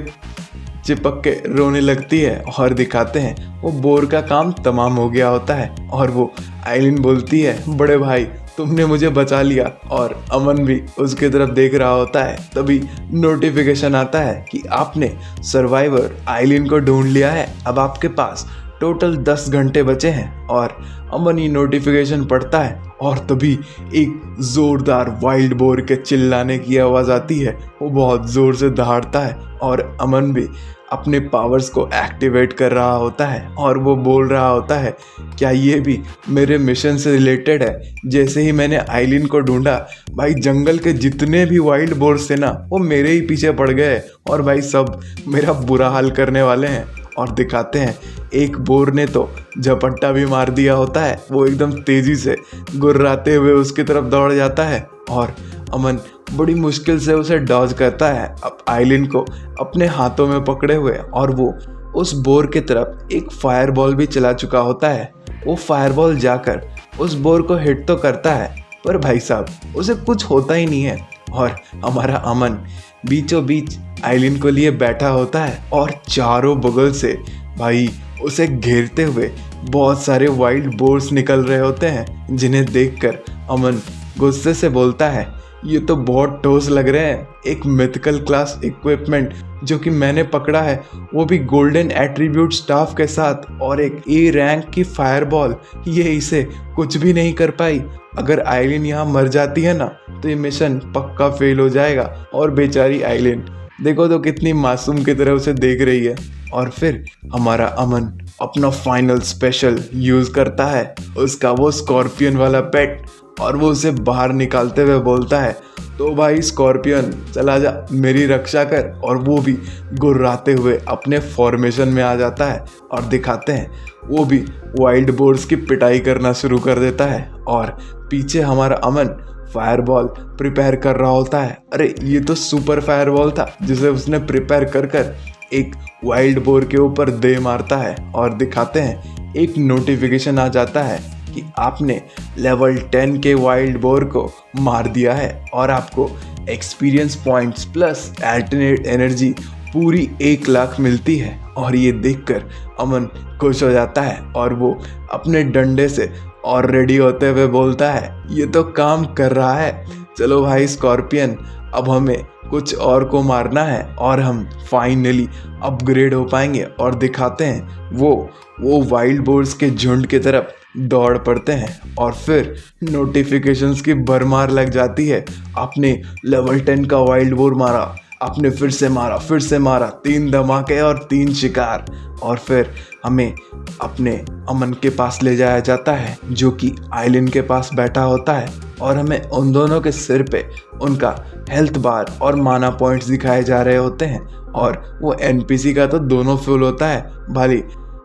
चिपक के रोने लगती है। और दिखाते हैं वो बोर का काम तमाम हो गया होता है। और वो आइलिन बोलती है, बड़े भाई तुमने मुझे बचा लिया। और अमन भी उसकी तरफ देख रहा होता है। तभी नोटिफिकेशन आता है कि आपने सर्वाइवर आइलिन को ढूंढ लिया है, अब आपके पास टोटल 10 घंटे बचे हैं। और अमन ये नोटिफिकेशन पढ़ता है और तभी एक ज़ोरदार वाइल्ड बोर के चिल्लाने की आवाज़ आती है। वो बहुत ज़ोर से दहाड़ता है और अमन भी अपने पावर्स को एक्टिवेट कर रहा होता है। और वो बोल रहा होता है, क्या ये भी मेरे मिशन से रिलेटेड है? जैसे ही मैंने आइलिन को ढूंढा, भाई जंगल के जितने भी वाइल्ड बोर्स थे ना, वो मेरे ही पीछे पड़ गए और भाई सब मेरा बुरा हाल करने वाले हैं। और दिखाते हैं एक बोर ने तो झपट्टा भी मार दिया होता है। वो एकदम तेज़ी से गुर्राते हुए उसकी तरफ दौड़ जाता है और अमन बड़ी मुश्किल से उसे डॉज करता है, अब आइलिन को अपने हाथों में पकड़े हुए। और वो उस बोर की तरफ एक फायरबॉल भी चला चुका होता है। वो फायरबॉल जाकर उस बोर को हिट तो करता है, पर भाई साहब उसे कुछ होता ही नहीं है। और हमारा अमन बीचों बीच आइलिन को लिए बैठा होता है और चारों बगल से भाई उसे घेरते हुए बहुत सारे वाइल्ड बोर्स निकल रहे होते हैं, जिन्हें देखकर अमन गुस्से से बोलता है, ये तो बहुत ठोस लग रहे हैं। एक मिथिकल क्लास इक्विपमेंट जो कि मैंने पकड़ा है, वो भी गोल्डन एट्रीब्यूट स्टाफ के साथ, और एक ए रैंक की फायरबॉल, ये इसे कुछ भी नहीं कर पाई। अगर आइलिन यहाँ मर जाती है ना, तो ये मिशन पक्का फेल हो जाएगा। और बेचारी आइलिन देखो तो कितनी मासूम की तरह उसे देख रही है। और फिर हमारा अमन अपना फाइनल स्पेशल यूज़ करता है, उसका वो स्कॉर्पियन वाला पेट, और वो उसे बाहर निकालते हुए बोलता है, तो भाई स्कॉर्पियन चला जा, मेरी रक्षा कर। और वो भी गुर्राते हुए अपने फॉर्मेशन में आ जाता है। और दिखाते हैं वो भी वाइल्ड बोर्स की पिटाई करना शुरू कर देता है। और पीछे हमारा अमन फायरबॉल प्रिपेयर कर रहा होता है। अरे ये तो सुपर फायरबॉल था जिसे उसने प्रिपेयर कर कर एक वाइल्ड बोर के ऊपर दे मारता है। और दिखाते हैं एक नोटिफिकेशन आ जाता है कि आपने लेवल 10 के वाइल्ड बोर को मार दिया है और आपको experience points plus alternate energy पूरी 1 लाख मिलती है। और ये देखकर अमन खुश हो जाता है और वो अपने डंडे से और रेडी होते हुए बोलता है, ये तो काम कर रहा है। चलो भाई स्कॉर्पियन, अब हमें कुछ और को मारना है और हम फाइनली अपग्रेड हो पाएंगे। और दिखाते हैं वो वाइल्ड बोर्स के झुंड की तरफ दौड़ पड़ते हैं। और फिर नोटिफिकेशंस की भरमार लग जाती है। आपने लेवल 10 का वाइल्ड बोर मारा, आपने फिर से मारा, 3 धमाके और 3 शिकार। और फिर हमें अपने अमन के पास ले जाया जाता है, जो कि आइलिन के पास बैठा होता है। और हमें उन दोनों के सिर पे उनका हेल्थ बार और माना पॉइंट्स दिखाए जा रहे होते हैं। और वो एनपीसी का तो दोनों फुल होता है, भले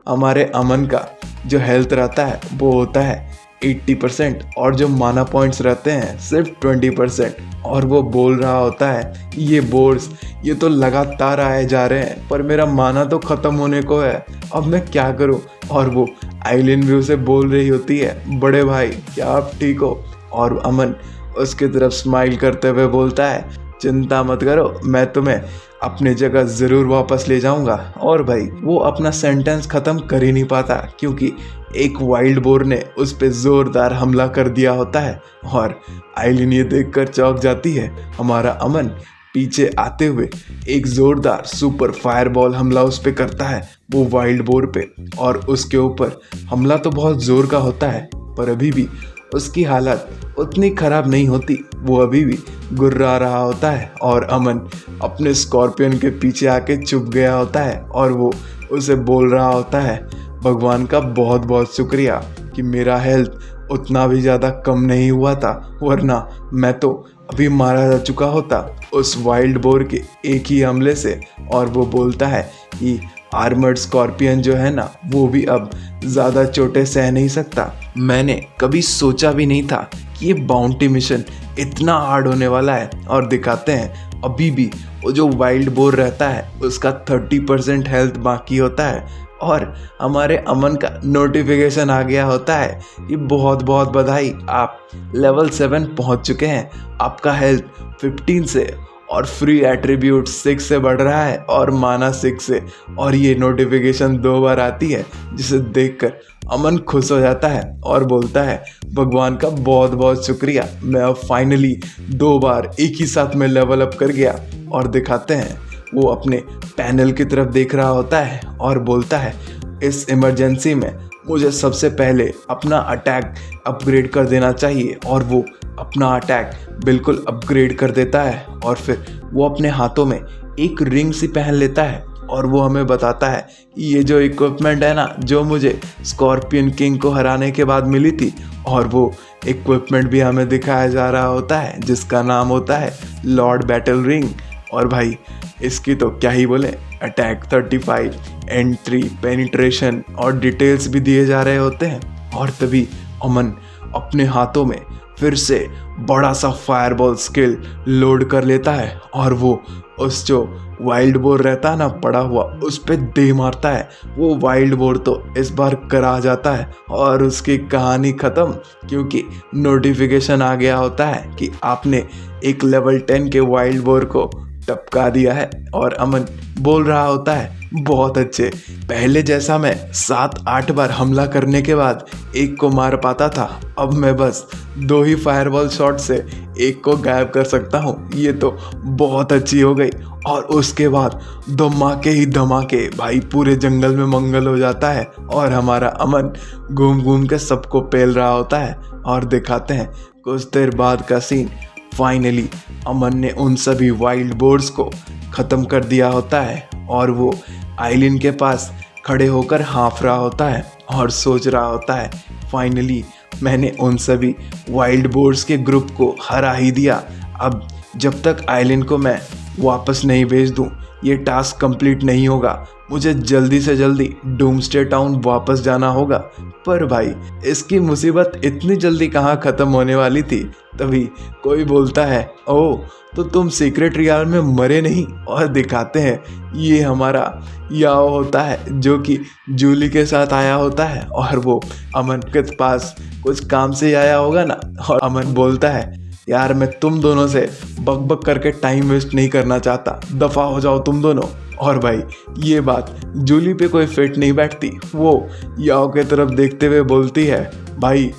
हमारे अमन का जो हेल्थ रहता है वो होता है 80% और जो माना पॉइंट्स रहते हैं सिर्फ 20%। और वो बोल रहा होता है, ये बोर्स ये तो लगातार आए जा रहे हैं, पर मेरा माना तो ख़त्म होने को है, अब मैं क्या करूं? और वो आइलिन भी उसे बोल रही होती है, बड़े भाई क्या आप ठीक हो? और अमन उसकी तरफ स्माइल करते हुए बोलता है, चिंता मत करो, मैं तुम्हें अपने जगह ज़रूर वापस ले जाऊंगा। और भाई वो अपना सेंटेंस ख़त्म कर ही नहीं पाता क्योंकि एक वाइल्ड बोर ने उस पर ज़ोरदार हमला कर दिया होता है और आइलिन ये देखकर चौंक जाती है। हमारा अमन पीछे आते हुए एक ज़ोरदार सुपर फायरबॉल हमला उस पर करता है, वो वाइल्ड बोर पे। और उसके ऊपर हमला तो बहुत ज़ोर का होता है पर अभी भी उसकी हालत उतनी ख़राब नहीं होती, वो अभी भी गुर्रा रहा होता है। और अमन अपने स्कॉर्पियन के पीछे आके छुप गया होता है और वो उसे बोल रहा होता है, भगवान का बहुत बहुत शुक्रिया कि मेरा हेल्थ उतना भी ज़्यादा कम नहीं हुआ था, वरना मैं तो अभी मारा जा चुका होता उस वाइल्ड बोर के एक ही हमले से। और वो बोलता है कि आर्मर्ड स्कॉर्पियन जो है ना, वो भी अब ज़्यादा चोटें सह नहीं सकता। मैंने कभी सोचा भी नहीं था कि ये बाउंटी मिशन इतना हार्ड होने वाला है। और दिखाते हैं अभी भी वो जो वाइल्ड बोर रहता है उसका 30% हेल्थ बाकी होता है और हमारे अमन का नोटिफिकेशन आ गया होता है कि बहुत बहुत बधाई, आप लेवल 7 पहुंच चुके हैं, आपका हेल्थ 15 से और फ्री एट्रीब्यूट 6 से बढ़ रहा है और माना 6 से। और ये नोटिफिकेशन 2 बार आती है जिसे देखकर अमन खुश हो जाता है और बोलता है, भगवान का बहुत बहुत शुक्रिया, मैं अब फाइनली 2 बार एक ही साथ में लेवल अप कर गया। और दिखाते हैं वो अपने पैनल की तरफ देख रहा होता है और बोलता है, इस इमरजेंसी में मुझे सबसे पहले अपना अटैक अपग्रेड कर देना चाहिए। और वो अपना अटैक बिल्कुल अपग्रेड कर देता है और फिर वो अपने हाथों में एक रिंग सी पहन लेता है और वो हमें बताता है कि ये जो इक्विपमेंट है ना, जो मुझे स्कॉर्पियन किंग को हराने के बाद मिली थी, और वो इक्विपमेंट भी हमें दिखाया जा रहा होता है जिसका नाम होता है लॉर्ड बैटल रिंग। और भाई इसकी तो क्या ही बोले, अटैक 35, एंट्री, पेनिट्रेशन और डिटेल्स भी दिए जा रहे होते हैं। और तभी अमन अपने हाथों में फिर से बड़ा सा फायरबॉल स्किल लोड कर लेता है और वो उस जो वाइल्ड बोर रहता है ना पड़ा हुआ, उस पे दे मारता है। वो वाइल्ड बोर तो इस बार करा जाता है और उसकी कहानी ख़त्म, क्योंकि नोटिफिकेशन आ गया होता है कि आपने एक लेवल 10 के वाइल्ड बोर को टपका दिया है। और अमन बोल रहा होता है, बहुत अच्छे, पहले जैसा मैं 7-8 बार हमला करने के बाद एक को मार पाता था, अब मैं बस 2 ही फायरबॉल शॉट से एक को गायब कर सकता हूँ, ये तो बहुत अच्छी हो गई। और उसके बाद धमाके ही धमाके, भाई पूरे जंगल में मंगल हो जाता है और हमारा अमन घूम घूम के सबको पेल रहा होता है। और दिखाते हैं कुछ देर बाद का सीन, फाइनली अमन ने उन सभी वाइल्ड बोर्स को ख़त्म कर दिया होता है और वो आइलिन के पास खड़े होकर हाँफ रहा होता है और सोच रहा होता है, फाइनली मैंने उन सभी वाइल्ड बोर्स के ग्रुप को हरा ही दिया। अब जब तक आइलिन को मैं वापस नहीं भेज दूँ ये टास्क कंप्लीट नहीं होगा, मुझे जल्दी से जल्दी डूम्सडे टाउन वापस जाना होगा। पर भाई इसकी मुसीबत इतनी जल्दी कहाँ ख़त्म होने वाली थी, तभी कोई बोलता है, ओह तो तुम सीक्रेट रियल में मरे नहीं। और दिखाते हैं ये हमारा याओ होता है जो कि जूली के साथ आया होता है और वो अमन के पास कुछ काम से आया होगा ना। और अमन बोलता है, यार मैं तुम दोनों से बक करके टाइम वेस्ट नहीं करना चाहता, दफ़ा हो जाओ तुम दोनों। और भाई ये बात जूली पे कोई फिट नहीं बैठती, वो याओ के तरफ देखते हुए बोलती है, भाई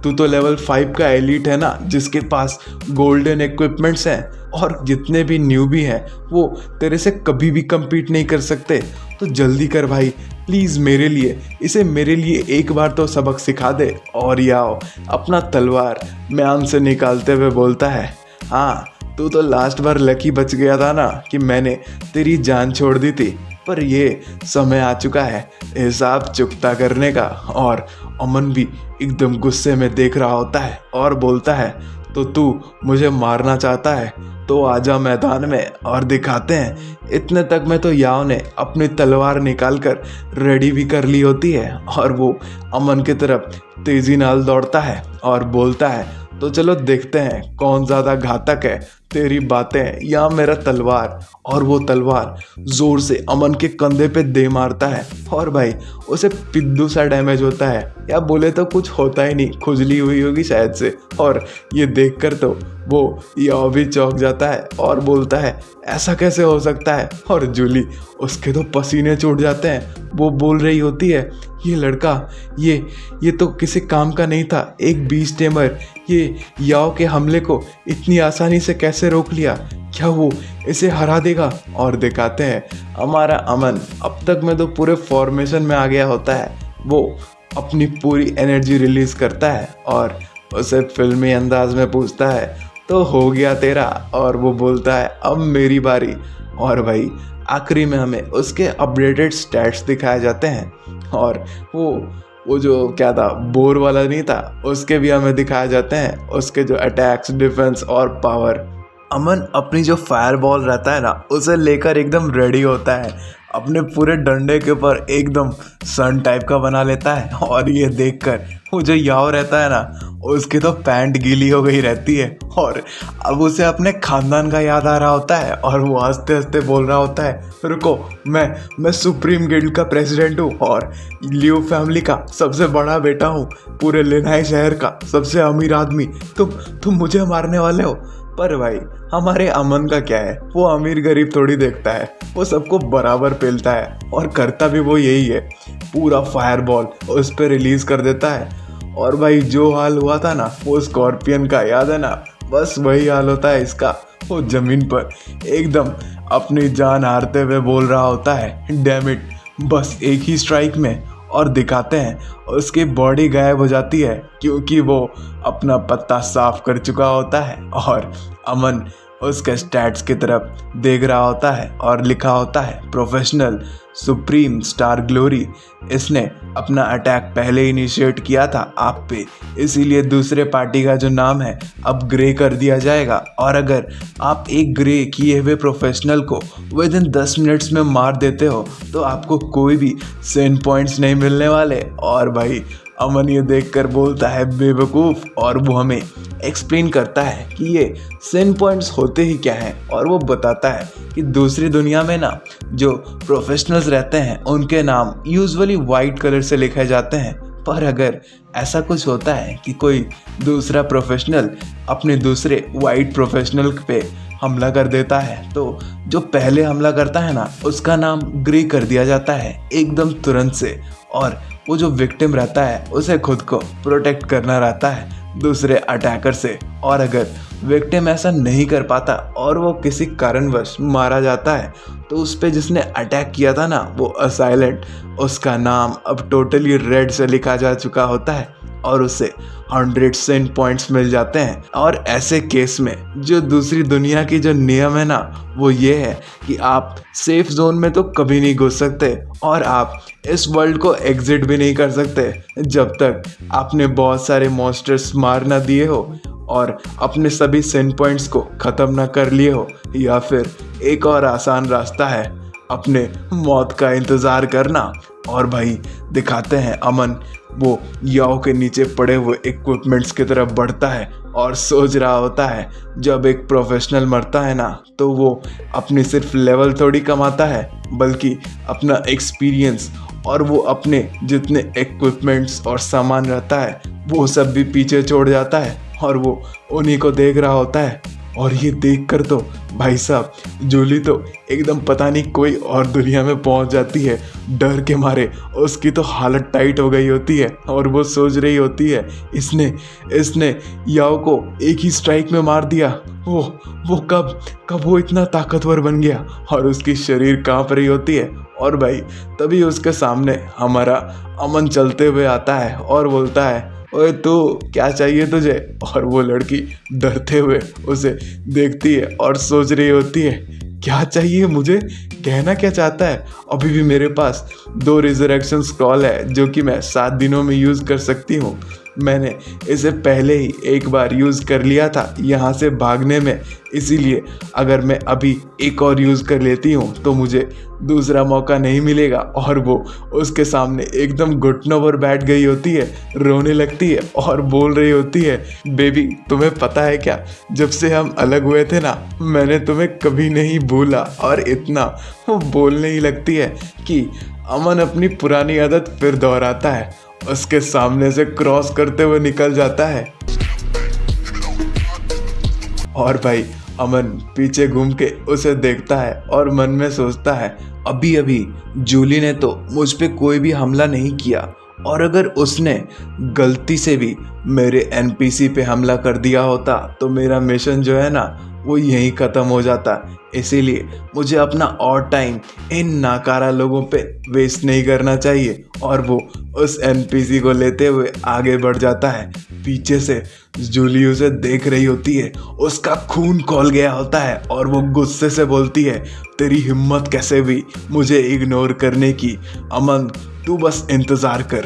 तू तो लेवल 5 का एलिट है ना, जिसके पास गोल्डन इक्विपमेंट्स हैं, और जितने भी न्यूबी हैं वो तेरे से कभी भी compete नहीं कर सकते। तो जल्दी कर भाई प्लीज़, मेरे लिए एक बार तो सबक सिखा दे। और याओ अपना तलवार म्यान से निकालते हुए बोलता है, हाँ तू तो लास्ट बार लकी बच गया था ना कि मैंने तेरी जान छोड़ दी थी, पर ये समय आ चुका है हिसाब चुकता करने का। और अमन भी एकदम गुस्से में देख रहा होता है और बोलता है, तो तू मुझे मारना चाहता है तो आजा मैदान में। और दिखाते हैं इतने तक में तो याओ ने अपनी तलवार निकाल कर रेडी भी कर ली होती है और वो अमन की तरफ तेजी नाल दौड़ता है और बोलता है, तो चलो देखते हैं कौन ज़्यादा घातक है, तेरी बातें या मेरा तलवार। और वो तलवार जोर से अमन के कंधे पे दे मारता है और भाई उसे पिद्दू सा डैमेज होता है, या बोले तो कुछ होता ही नहीं, खुजली हुई होगी शायद से। और ये देखकर तो वो याओ भी चौंक जाता है और बोलता है ऐसा कैसे हो सकता है। और जूली उसके तो पसीने छूट जाते हैं। वो बोल रही होती है ये लड़का ये तो किसी काम का नहीं था, एक बीस्ट टेमर, ये याओ के हमले को इतनी आसानी से कैसे रोक लिया, क्या वो इसे हरा देगा। और दिखाते हैं हमारा अमन अब तक में तो पूरे फॉर्मेशन में आ गया होता है। वो अपनी पूरी एनर्जी रिलीज करता है और उसे फिल्मी अंदाज में पूछता है तो हो गया तेरा, और वो बोलता है अब मेरी बारी। और भाई आखिरी में हमें उसके अपडेटेड स्टैट्स दिखाए जाते हैं और वो जो क्या था, बोर वाला नहीं था, उसके भी हमें दिखाए जाते हैं, उसके जो अटैक्स, डिफेंस और पावर। अमन अपनी जो फायर बॉल रहता है ना, उसे लेकर एकदम रेडी होता है, अपने पूरे डंडे के ऊपर एकदम सन टाइप का बना लेता है। और ये देखकर वो जो याओ रहता है ना, उसकी तो पैंट गीली हो गई रहती है और अब उसे अपने खानदान का याद आ रहा होता है और वो हंसते हंसते बोल रहा होता है रुको, मैं सुप्रीम गिल्ड का प्रेसिडेंट हूँ और लियो फैमिली का सबसे बड़ा बेटा हूँ, पूरे लेनाई शहर का सबसे अमीर आदमी, तुम मुझे मारने वाले हो। पर भाई हमारे अमन का क्या है, वो अमीर गरीब थोड़ी देखता है, वो सबको बराबर पेलता है और करता भी वो यही है, पूरा फायर बॉल उस पर रिलीज कर देता है। और भाई जो हाल हुआ था ना वो स्कॉर्पियन का, याद है ना, बस वही हाल होता है इसका। वो जमीन पर एकदम अपनी जान हारते हुए बोल रहा होता है डैम इट, बस एक ही स्ट्राइक में। और दिखाते हैं उसकी बॉडी गायब हो जाती है क्योंकि वो अपना पत्ता साफ कर चुका होता है और अमन उसके स्टैट्स की तरफ देख रहा होता है और लिखा होता है प्रोफेशनल सुप्रीम स्टार ग्लोरी। इसने अपना अटैक पहले इनिशिएट किया था आप पे, इसीलिए दूसरे पार्टी का जो नाम है अब ग्रे कर दिया जाएगा। और अगर आप एक ग्रे किए हुए प्रोफेशनल को विद इन 10 मिनट्स में मार देते हो तो आपको कोई भी सेन पॉइंट्स नहीं मिलने वाले। और भाई अमन ये देखकर बोलता है बेवकूफ़, और वो हमें एक्सप्लेन करता है कि ये सेन पॉइंट्स होते ही क्या हैं। और वो बताता है कि दूसरी दुनिया में ना जो प्रोफेशनल्स रहते हैं उनके नाम यूजुअली वाइट कलर से लिखे जाते हैं, पर अगर ऐसा कुछ होता है कि कोई दूसरा प्रोफेशनल अपने दूसरे वाइट प्रोफेशनल पे हमला कर देता है तो जो पहले हमला करता है ना उसका नाम ग्रे कर दिया जाता है एकदम तुरंत से। और वो जो विक्टिम रहता है उसे खुद को प्रोटेक्ट करना रहता है दूसरे अटैकर से। और अगर विक्टिम ऐसा नहीं कर पाता और वो किसी कारणवश मारा जाता है तो उस पे जिसने अटैक किया था ना वो असाइलेंट, उसका नाम अब टोटली रेड से लिखा जा चुका होता है और उसे 100 सेन पॉइंट्स मिल जाते हैं। और ऐसे केस में जो दूसरी दुनिया की जो नियम है ना वो ये है कि आप सेफ जोन में तो कभी नहीं घुस सकते और आप इस वर्ल्ड को एग्जिट भी नहीं कर सकते जब तक आपने बहुत सारे मॉन्स्टर्स मार ना दिए हो और अपने सभी सेन पॉइंट्स को ख़त्म ना कर लिए हो। या फिर एक और आसान रास्ता है अपने मौत का इंतज़ार करना। और भाई दिखाते हैं अमन वो याओ के नीचे पड़े हुए इक्विपमेंट्स की तरफ बढ़ता है और सोच रहा होता है जब एक प्रोफेशनल मरता है ना तो वो अपनी सिर्फ लेवल थोड़ी कमाता है बल्कि अपना एक्सपीरियंस और वो अपने जितने इक्विपमेंट्स और सामान रहता है वो सब भी पीछे छोड़ जाता है और वो उन्हीं को देख रहा होता है। और ये देखकर तो भाई साहब जूली तो एकदम पता नहीं कोई और दुनिया में पहुंच जाती है, डर के मारे उसकी तो हालत टाइट हो गई होती है और वो सोच रही होती है इसने याओ को एक ही स्ट्राइक में मार दिया, वो कब वो इतना ताकतवर बन गया। और उसकी शरीर कांप रही होती है और भाई तभी उसके सामने हमारा अमन चलते हुए आता है और बोलता है ओए तू क्या चाहिए तुझे। और वो लड़की डरते हुए उसे देखती है और सोच रही होती है क्या चाहिए मुझे, कहना क्या चाहता है। अभी भी मेरे पास 2 रिजरेक्शन स्क्रॉल है जो कि मैं 7 दिनों में यूज़ कर सकती हूँ। मैंने इसे पहले ही एक बार यूज़ कर लिया था यहाँ से भागने में इसीलिए अगर मैं अभी एक और यूज़ कर लेती हूँ तो मुझे दूसरा मौका नहीं मिलेगा। और वो उसके सामने एकदम घुटनों पर बैठ गई होती है, रोने लगती है और बोल रही होती है, बेबी तुम्हें पता है क्या, जब से हम अलग हुए थे ना, मैंने तुम्हें कभी नहीं भूला। और इतना वो बोलने ही लगती है कि अमन अपनी पुरानी आदत फिर दोहराता है, उसके सामने से क्रॉस करते हुए निकल जाता है। और भाई अमन पीछे घूम के उसे देखता है और मन में सोचता है, अभी अभी जूली ने तो मुझ पे कोई भी हमला नहीं किया, और अगर उसने गलती से भी मेरे एनपीसी पे हमला कर दिया होता तो मेरा मिशन जो है ना वो यहीं ख़त्म हो जाता। इसीलिए मुझे अपना और टाइम इन नाकारा लोगों पे वेस्ट नहीं करना चाहिए। और वो उस एनपीसी को लेते हुए आगे बढ़ जाता है। पीछे से जूली उसे देख रही होती है, उसका खून खौल गया होता है और वो गुस्से से बोलती है, तेरी हिम्मत कैसे हुई मुझे इग्नोर करने की? अमन तू बस इंतज़ार कर,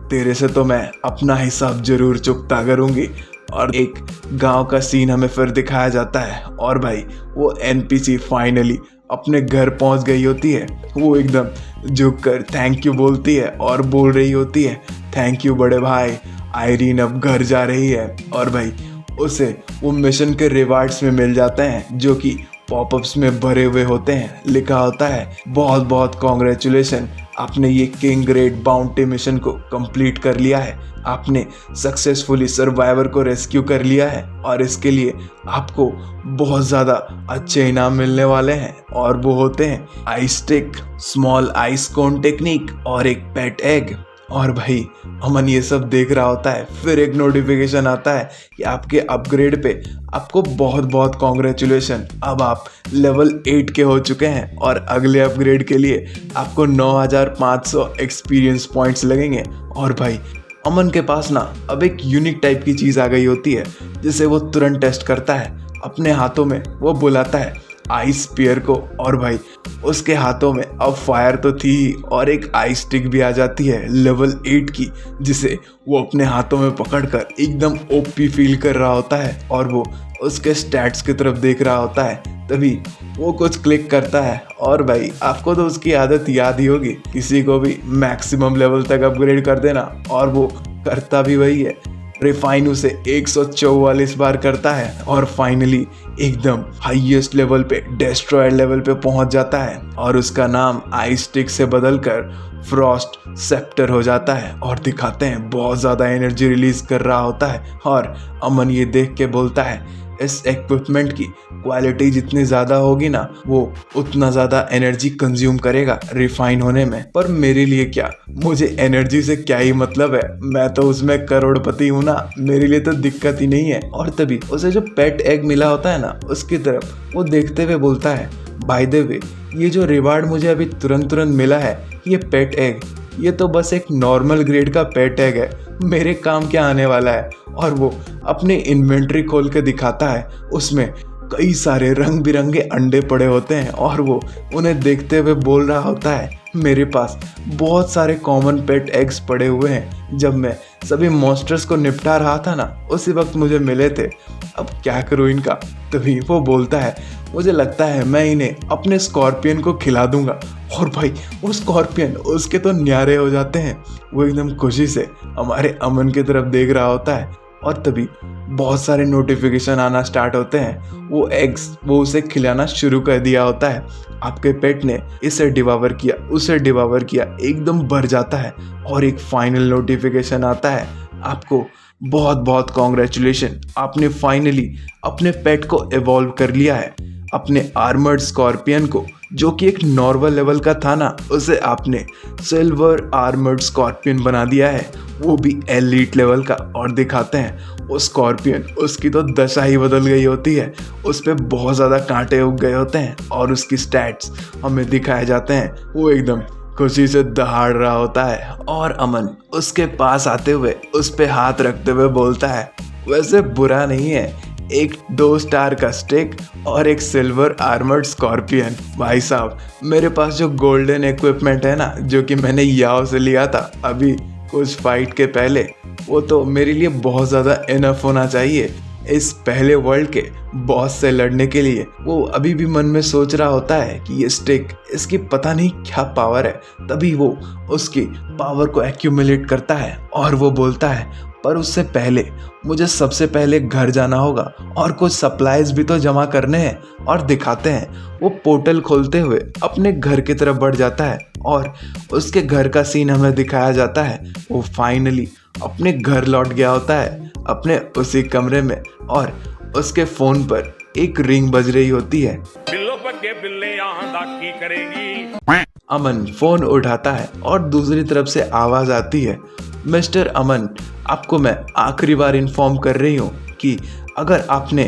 तेरे से तो मैं अपना हिसाब जरूर चुकता करूँगी। और एक गांव का सीन हमें फिर दिखाया जाता है। और भाई वो एनपीसी फाइनली अपने घर पहुंच गई होती है। वो एकदम झुककर थैंक यू बोलती है और बोल रही होती है, थैंक यू बड़े भाई, आयरीन अब घर जा रही है। और भाई उसे वो मिशन के रिवार्ड्स में मिल जाते हैं जो कि पॉपअप्स में भरे हुए होते हैं। लिखा होता है, बहुत बहुत कॉन्ग्रेचुलेशन, आपने ये किंग ग्रेट बाउंटी मिशन को कंप्लीट कर लिया है, आपने सक्सेसफुली सर्वाइवर को रेस्क्यू कर लिया है और इसके लिए आपको बहुत ज़्यादा अच्छे इनाम मिलने वाले हैं। और वो होते हैं आइस स्टिक, स्मॉल आइस कोन टेक्निक और एक पेट एग। और भाई अमन ये सब देख रहा होता है, फिर एक नोटिफिकेशन आता है कि आपके अपग्रेड पे आपको बहुत बहुत कॉन्ग्रेचुलेशन, अब आप लेवल 8 के हो चुके हैं और अगले अपग्रेड के लिए आपको 9500 एक्सपीरियंस पॉइंट्स लगेंगे। और भाई अमन के पास ना अब एक यूनिक टाइप की चीज़ आ गई होती है जिसे वो तुरंत टेस्ट करता है। अपने हाथों में वो बुलाता है आइस स्पीयर को, और भाई उसके हाथों में अब फायर तो थी ही और एक आइस स्टिक भी आ जाती है लेवल 8 की, जिसे वो अपने हाथों में पकड़कर एकदम ओपी फील कर रहा होता है। और वो उसके स्टैट्स की तरफ देख रहा होता है, तभी वो कुछ क्लिक करता है। और भाई आपको तो उसकी आदत याद ही होगी, किसी को भी मैक्सिमम लेवल तक अपग्रेड कर देना, और वो करता भी वही है। रिफाइन उसे 144 बार करता है और फाइनली एकदम हाईएस्ट लेवल पे, डेस्ट्रॉयर लेवल पे पहुंच जाता है और उसका नाम आइस स्टिक से बदलकर फ्रॉस्ट सेप्टर हो जाता है। और दिखाते हैं बहुत ज़्यादा एनर्जी रिलीज कर रहा होता है। और अमन ये देख के बोलता है, इस इक्विपमेंट की क्वालिटी जितनी ज़्यादा होगी ना, वो उतना ज़्यादा एनर्जी कंज्यूम करेगा रिफाइन होने में। पर मेरे लिए क्या, मुझे एनर्जी से क्या ही मतलब है, मैं तो उसमें करोड़पति हूँ ना, मेरे लिए तो दिक्कत ही नहीं है। और तभी उसे जो पेट एग मिला होता है ना, उसकी तरफ वो देखते हुए बोलता है, बाय द वे ये जो रिवार्ड मुझे अभी तुरंत मिला है, ये पेट एग, ये तो बस एक नॉर्मल ग्रेड का पेट एग है, मेरे काम क्या आने वाला है। और वो अपनी इन्वेंट्री खोल के दिखाता है, उसमें कई सारे रंग बिरंगे अंडे पड़े होते हैं और वो उन्हें देखते हुए बोल रहा होता है, मेरे पास बहुत सारे कॉमन पेट एग्स पड़े हुए हैं, जब मैं सभी मॉन्स्टर्स को निपटा रहा था ना, उसी वक्त मुझे मिले थे, अब क्या करूँ इनका। तभी वो बोलता है, मुझे लगता है मैं इन्हें अपने स्कॉर्पियन को खिला दूंगा। और भाई वो स्कॉर्पियन उसके तो न्यारे हो जाते हैं, वो एकदम खुशी से हमारे अमन की तरफ देख रहा होता है। और तभी बहुत सारे नोटिफिकेशन आना स्टार्ट होते हैं, वो एग्स वो उसे खिलाना शुरू कर दिया होता है, आपके पेट ने इसे डिवावर किया, उसे डिवावर किया, एकदम भर जाता है। और एक फाइनल नोटिफिकेशन आता है, आपको बहुत बहुत कॉन्ग्रेचुलेशन, आपने फाइनली अपने पेट को एवॉल्व कर लिया है। अपने आर्मर्ड स्कॉर्पियन को, जो कि एक नॉर्मल लेवल का था ना, उसे आपने सिल्वर आर्मर्ड स्कॉर्पियन बना दिया है, वो भी एलीट लेवल का। और दिखाते हैं वो स्कॉर्पियन, उसकी तो दशा ही बदल गई होती है, उस पर बहुत ज़्यादा कांटे उग गए होते हैं और उसकी स्टैट्स हमें दिखाए जाते हैं, वो एकदम खुशी से दहाड़ रहा होता है। और अमन उसके पास आते हुए उस पे हाथ रखते हुए बोलता है, वैसे बुरा नहीं है, एक 2 स्टार का स्टिक और एक सिल्वर आर्मर्ड स्कॉर्पियन। भाई साहब मेरे पास जो गोल्डन इक्विपमेंट है ना, जो कि मैंने याओ से लिया था अभी कुछ फाइट के पहले, वो तो मेरे लिए बहुत ज़्यादा इनफ होना चाहिए। इस पहले वर्ल्ड के बॉस से लड़ने के लिए वो अभी भी मन में सोच रहा होता है कि ये स्टिक, इसकी पता नहीं क्या पावर है। तभी वो उसकी पावर को एक्यूमुलेट करता है और वो बोलता है, पर उससे पहले मुझे सबसे पहले घर जाना होगा और कुछ सप्लाईज भी तो जमा करने हैं। और दिखाते हैं वो पोर्टल खोलते हुए अपने घर की तरफ बढ़ जाता है और उसके घर का सीन हमें दिखाया जाता है। वो फाइनली अपने घर लौट गया होता है, अपने उसी कमरे में, और उसके फोन पर एक रिंग बज रही होती है। बिल्ले यहाँ की करेगी। अमन फोन उठाता है और दूसरी तरफ से आवाज आती है, मिस्टर अमन, आपको मैं आखिरी बार इन्फॉर्म कर रही हूँ कि अगर आपने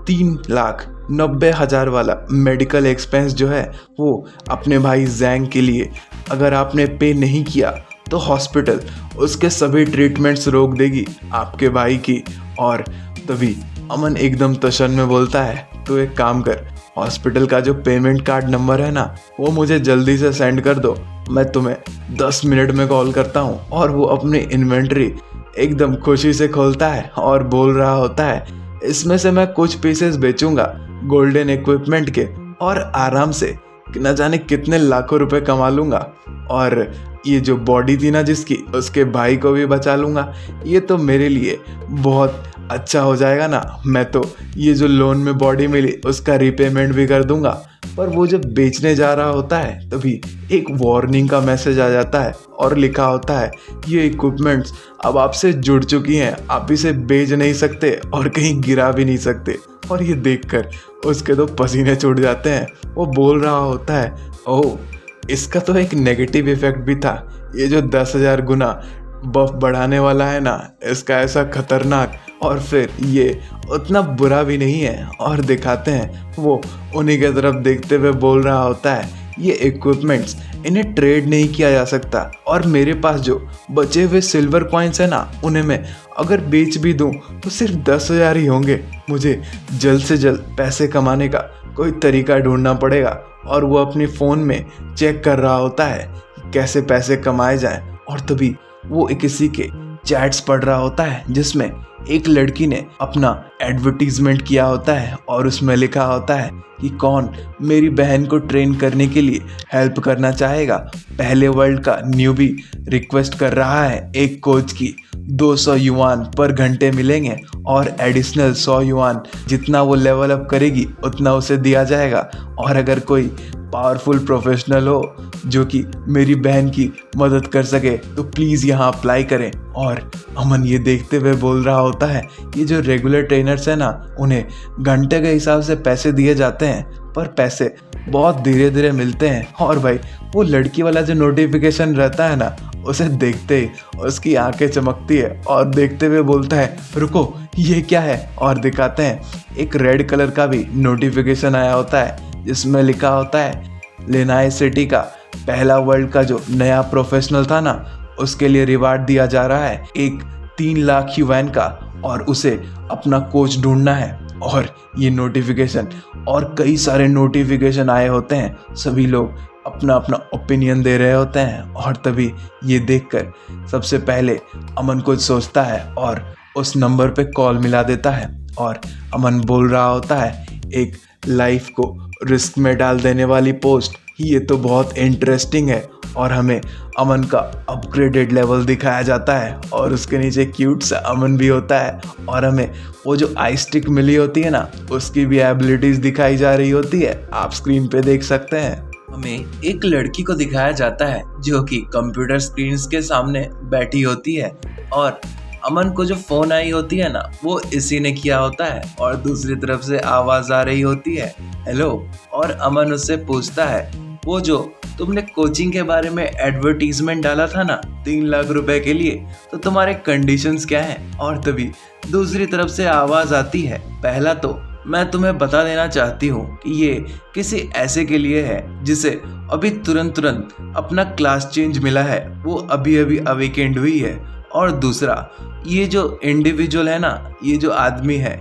3,90,000 वाला मेडिकल एक्सपेंस जो है वो अपने भाई जैंग के लिए अगर आपने पे नहीं किया तो हॉस्पिटल उसके सभी ट्रीटमेंट्स रोक देगी आपके भाई की। और तभी अमन एकदम तशन में बोलता है, तो एक काम कर, हॉस्पिटल का जो पेमेंट कार्ड नंबर है ना वो मुझे जल्दी से सेंड कर दो, मैं तुम्हें 10 मिनट में कॉल करता हूँ। और वो अपनी इन्वेंट्री एकदम खुशी से खोलता है और बोल रहा होता है, इसमें से मैं कुछ पीसेस बेचूंगा गोल्डन इक्विपमेंट के और आराम से न जाने कितने लाखों रुपए कमा लूंगा, और ये जो बॉडी थी ना जिसकी, उसके भाई को भी बचा लूंगा। ये तो मेरे लिए बहुत अच्छा हो जाएगा ना, मैं तो ये जो लोन में बॉडी मिली उसका रीपेमेंट भी कर दूंगा। पर वो जब बेचने जा रहा होता है तभी एक वार्निंग का मैसेज आ जाता है और लिखा होता है, ये इक्विपमेंट्स अब आपसे जुड़ चुकी हैं, आप इसे बेच नहीं सकते और कहीं गिरा भी नहीं सकते। और ये देखकर उसके तो पसीने छूट जाते हैं। वो बोल रहा होता है, ओह, इसका तो एक नेगेटिव इफेक्ट भी था, ये जो 10,000 गुना बफ बढ़ाने वाला है ना, इसका ऐसा खतरनाक, और फिर ये उतना बुरा भी नहीं है। और दिखाते हैं वो उन्हीं की तरफ देखते हुए बोल रहा होता है, ये इक्विपमेंट्स इन्हें ट्रेड नहीं किया जा सकता, और मेरे पास जो बचे हुए सिल्वर कॉइन्स है ना उन्हें मैं अगर बेच भी दूं तो सिर्फ 10,000 ही होंगे। मुझे जल्द से जल्द पैसे कमाने का कोई तरीका ढूंढना पड़ेगा। और वो अपनी फ़ोन में चेक कर रहा होता है कैसे पैसे कमाए जाएं। और तभी वो किसी के चैट्स पढ़ रहा होता है जिसमें एक लड़की ने अपना एडवर्टीजमेंट किया होता है और उसमें लिखा होता है कि कौन मेरी बहन को ट्रेन करने के लिए हेल्प करना चाहेगा। पहले वर्ल्ड का न्यूबी रिक्वेस्ट कर रहा है एक कोच की 200 युआन पर घंटे मिलेंगे और एडिशनल 100 युआन जितना वो लेवल अप करेगी उतना उसे दिया जाएगा। और अगर कोई पावरफुल प्रोफेशनल हो जो कि मेरी बहन की मदद कर सके तो प्लीज़ यहाँ अप्लाई करें। और अमन ये देखते हुए बोल रहा होता है, ये जो रेगुलर ट्रेनर्स हैं ना उन्हें घंटे के हिसाब से पैसे दिए जाते हैं, पर पैसे बहुत धीरे धीरे मिलते हैं। और भाई वो लड़की वाला जो नोटिफिकेशन रहता है ना उसे देखते ही उसकी आंखें चमकती है और देखते हुए बोलता है, रुको ये क्या है। और दिखाते हैं एक रेड कलर का भी नोटिफिकेशन आया होता है जिसमें लिखा होता है, लेनाई सिटी का पहला वर्ल्ड का जो नया प्रोफेशनल था ना उसके लिए रिवार्ड दिया जा रहा है एक 3 लाख युआन का, और उसे अपना कोच ढूंढना है। और ये नोटिफिकेशन और कई सारे नोटिफिकेशन आए होते हैं, सभी लोग अपना अपना ओपिनियन दे रहे होते हैं। और तभी ये देखकर सबसे पहले अमन कुछ सोचता है और उस नंबर पे कॉल मिला देता है। और अमन बोल रहा होता है, एक लाइफ को रिस्क में डाल देने वाली पोस्ट, ये तो बहुत इंटरेस्टिंग है। और हमें अमन का अपग्रेडेड लेवल दिखाया जाता है और उसके नीचे क्यूट सा अमन भी होता है। और हमें वो जो आई स्टिक मिली होती है ना उसकी भी एबिलिटीज़ दिखाई जा रही होती है, आप स्क्रीन पे देख सकते हैं। हमें एक लड़की को दिखाया जाता है जो कि कंप्यूटर स्क्रीन के सामने बैठी होती है, और अमन को जो फ़ोन आई होती है ना वो इसी ने किया होता है। और दूसरी तरफ से आवाज़ आ रही होती है, हेलो। और अमन उससे पूछता है, वो जो तुमने कोचिंग के बारे में एडवर्टीजमेंट डाला था ना 3 लाख रुपए के लिए, तो तुम्हारे कंडीशंस क्या हैं। और तभी दूसरी तरफ से आवाज़ आती है, पहला तो मैं तुम्हें बता देना चाहती हूँ कि ये किसी ऐसे के लिए है जिसे अभी तुरंत अपना क्लास चेंज मिला है, वो अभी अभी अवेकेंड हुई है। और दूसरा, ये जो इंडिविजुअल है ना, ये जो आदमी है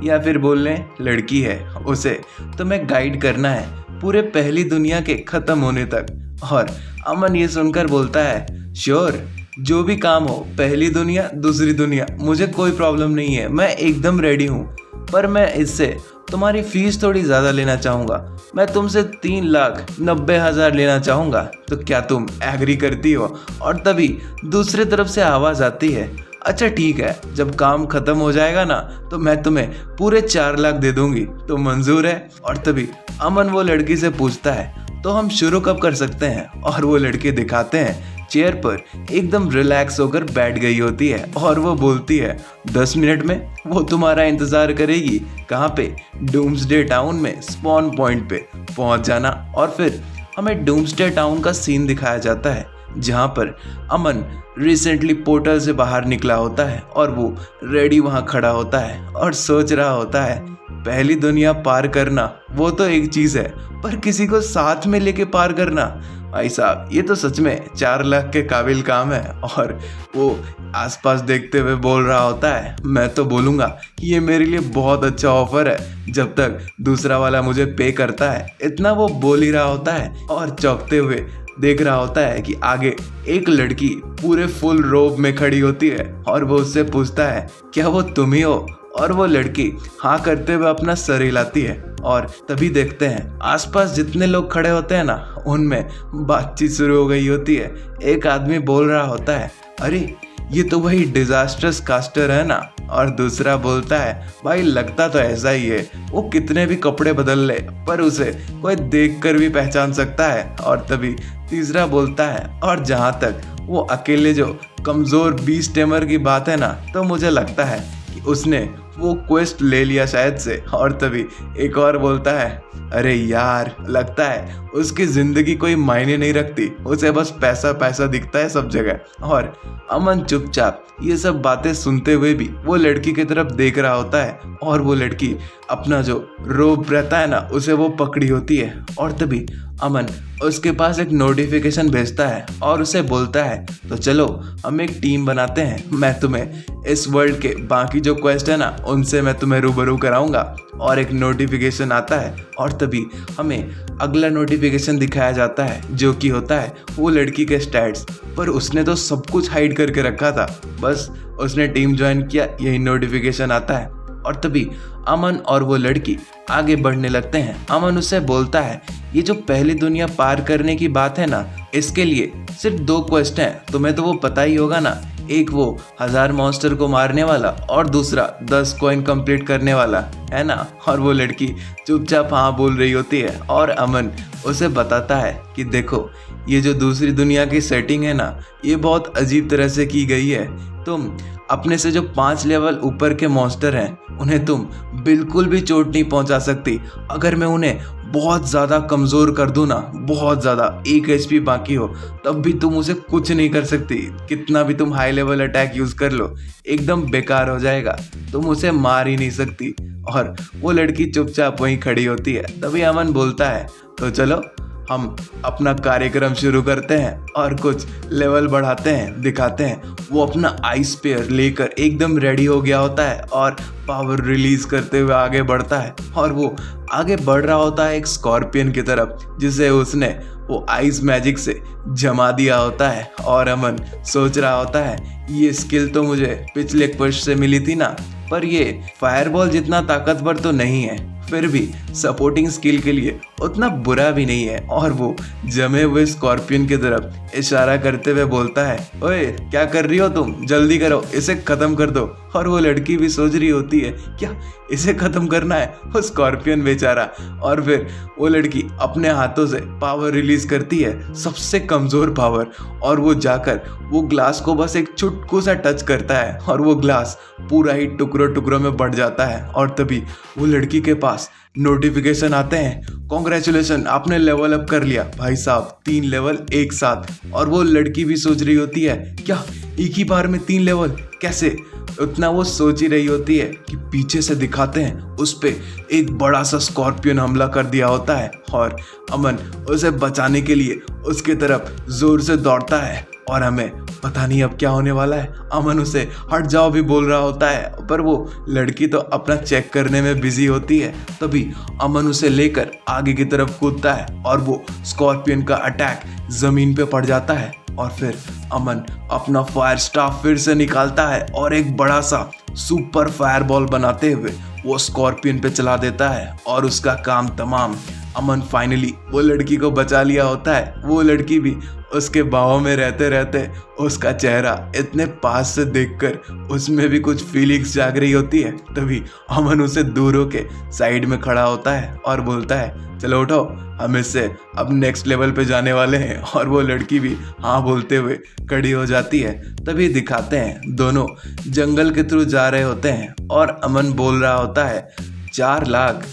या फिर बोल लें लड़की है, उसे तुम्हें गाइड करना है पूरे पहली दुनिया के ख़त्म होने तक। और अमन ये सुनकर बोलता है, श्योर, जो भी काम हो, पहली दुनिया दूसरी दुनिया, मुझे कोई प्रॉब्लम नहीं है, मैं एकदम रेडी हूँ। पर मैं इससे तुम्हारी फीस थोड़ी ज़्यादा लेना चाहूँगा। मैं तुमसे 3,90,000 लेना चाहूँगा। तो क्या तुम एग्री करती हो? और तभी दूसरी तरफ से आवाज़ आती है, अच्छा ठीक है, जब काम खत्म हो जाएगा ना तो मैं तुम्हें पूरे 4 लाख दे दूंगी, तो मंजूर है? और तभी अमन वो लड़की से पूछता है, तो हम शुरू कब कर सकते हैं? और वो लड़के दिखाते हैं चेयर पर एकदम रिलैक्स होकर बैठ गई होती है और वो बोलती है 10 मिनट में वो तुम्हारा इंतजार करेगी। कहाँ पे? डूम्सडे टाउन में स्पॉन पॉइंट पे पहुंच जाना। और फिर हमें डूम्सडे टाउन का सीन दिखाया जाता है जहाँ पर अमन रिसेंटली पोर्टल से बाहर निकला होता है और वो रेडी वहाँ खड़ा होता है और सोच रहा होता है पहली दुनिया पार करना वो तो एक चीज़ है, पर किसी को साथ में लेके पार करना, भाई साहब ये तो सच में 4 लाख के काबिल काम है। और वो आसपास देखते हुए बोल रहा होता है, मैं तो बोलूँगा कि ये मेरे लिए बहुत अच्छा ऑफर है जब तक दूसरा वाला मुझे पे करता है। इतना वो बोल ही रहा होता है और चौंकते हुए देख रहा होता है कि आगे एक लड़की पूरे फुल रोब में खड़ी होती है और वो उससे पूछता है, क्या वो तुम ही हो? और वो लड़की हाँ करते हुए अपना सर हिलाती है। और तभी देखते हैं आसपास जितने लोग खड़े होते हैं ना, उनमें बातचीत शुरू हो गई होती है। एक आदमी बोल रहा होता है, अरे ये तो वही डिजास्टर्स कास्टर है ना? और दूसरा बोलता है, भाई लगता तो ऐसा ही है, वो कितने भी कपड़े बदल ले पर उसे कोई देखकर भी पहचान सकता है। और तभी तीसरा बोलता है, और जहाँ तक वो अकेले जो कमज़ोर बीस्ट टेमर की बात है ना, तो मुझे लगता है कि उसने वो क्वेस्ट ले लिया शायद से। और तभी एक और बोलता है, अरे यार लगता है उसकी ज़िंदगी कोई मायने नहीं रखती, उसे बस पैसा पैसा दिखता है सब जगह। और अमन चुपचाप ये सब बातें सुनते हुए भी वो लड़की की तरफ देख रहा होता है और वो लड़की अपना जो रोब रहता है ना उसे वो पकड़ी होती है। और तभी अमन उसके पास एक नोटिफिकेशन भेजता है और उसे बोलता है, तो चलो हम एक टीम बनाते हैं, मैं तुम्हें इस वर्ल्ड के बाकी जो क्वेस्ट है ना उनसे मैं तुम्हें रूबरू कराऊंगा। और एक नोटिफिकेशन आता है और तभी हमें अगला नोटिफिकेशन दिखाया जाता है जो कि होता है वो लड़की के स्टैट्स पर। उसने तो सब कुछ हाइड करके रखा था, बस उसने टीम ज्वाइन किया, यही नोटिफिकेशन आता है। और तभी अमन और वो लड़की आगे बढ़ने लगते हैं। अमन उससे बोलता है, ये जो पहली दुनिया पार करने की बात है ना, इसके लिए सिर्फ 2 क्वेस्ट हैं, तुम्हें तो वो पता ही होगा ना, एक वो 1000 मॉन्स्टर को मारने वाला और दूसरा 10 कॉइन कंप्लीट करने वाला, है ना? और वो लड़की चुपचाप हाँ बोल रही होती है और अमन उसे बताता है कि देखो ये जो दूसरी दुनिया की सेटिंग है ना, ये बहुत अजीब तरह से की गई है। तुम अपने से जो 5 लेवल ऊपर के मॉन्स्टर हैं उन्हें तुम बिल्कुल भी चोट नहीं पहुंचा सकती। अगर मैं उन्हें बहुत ज़्यादा कमज़ोर कर दूँ ना, बहुत ज़्यादा 1 HP बाकी हो, तब भी तुम उसे कुछ नहीं कर सकती। कितना भी तुम हाई लेवल अटैक यूज़ कर लो, एकदम बेकार हो जाएगा, तुम उसे मार ही नहीं सकती। और वो लड़की चुपचाप वहीं खड़ी होती है। तभी अमन बोलता है, तो चलो हम अपना कार्यक्रम शुरू करते हैं और कुछ लेवल बढ़ाते हैं, दिखाते हैं। वो अपना आइस पेयर लेकर एकदम रेडी हो गया होता है और पावर रिलीज करते हुए आगे बढ़ता है। और वो आगे बढ़ रहा होता है एक स्कॉर्पियन की तरफ, जिसे उसने वो आइस मैजिक से जमा दिया होता है। और अमन सोच रहा होता है, ये स्किल तो मुझे पिछले क्वेस्ट से मिली थी ना, पर ये फायरबॉल जितना ताकतवर तो नहीं है, फिर भी सपोर्टिंग स्किल के लिए उतना बुरा भी नहीं है। और वो जमे हुए स्कॉर्पियन की तरफ इशारा करते हुए बोलता है, ओए क्या कर रही हो तुम, जल्दी करो, इसे ख़त्म कर दो। और वो लड़की भी सोच रही होती है, क्या इसे ख़त्म करना है, वो स्कॉर्पियन बेचारा। और फिर वो लड़की अपने हाथों से पावर रिलीज करती है, सबसे कमज़ोर पावर, और वो जाकर वो ग्लास को बस एक चुटकू सा टच करता है और वो ग्लास पूरा ही टुकड़ों टुकड़ों में बढ़ जाता है। और तभी वो लड़की के पास नोटिफिकेशन आते हैं, कॉन्ग्रेचुलेसन आपने लेवल अप कर लिया। भाई साहब 3 लेवल एक साथ। और वो लड़की भी सोच रही होती है, क्या एक ही बार में 3 लेवल, कैसे? उतना वो सोच ही रही होती है कि पीछे से दिखाते हैं उस पे एक बड़ा सा स्कॉर्पियन हमला कर दिया होता है और अमन उसे बचाने के लिए उसके तरफ जोर से दौड़ता है। और हमें पता नहीं अब क्या होने वाला है। अमन उसे हट जाओ भी बोल रहा होता है, पर वो लड़की तो अपना चेक करने में बिजी होती है। तभी अमन उसे लेकर आगे की तरफ कूदता है और वो स्कॉर्पियन का अटैक जमीन पे पड़ जाता है। और फिर अमन अपना फायर स्टाफ फिर से निकालता है और एक बड़ा सा सुपर फायरबॉल बनाते हुए वो स्कॉर्पियन पे चला देता है और उसका काम तमाम। अमन फाइनली वो लड़की को बचा लिया होता है। वो लड़की भी उसके बाहों में रहते रहते उसका चेहरा इतने पास से देखकर उसमें भी कुछ फीलिंग्स जाग रही होती है। तभी अमन उसे दूर होके साइड में खड़ा होता है और बोलता है, चलो उठो, हम इससे अब नेक्स्ट लेवल पे जाने वाले हैं। और वो लड़की भी हाँ बोलते हुए खड़ी हो जाती है। तभी दिखाते हैं दोनों जंगल के थ्रू जा रहे होते हैं और अमन बोल रहा होता है, 4 लाख।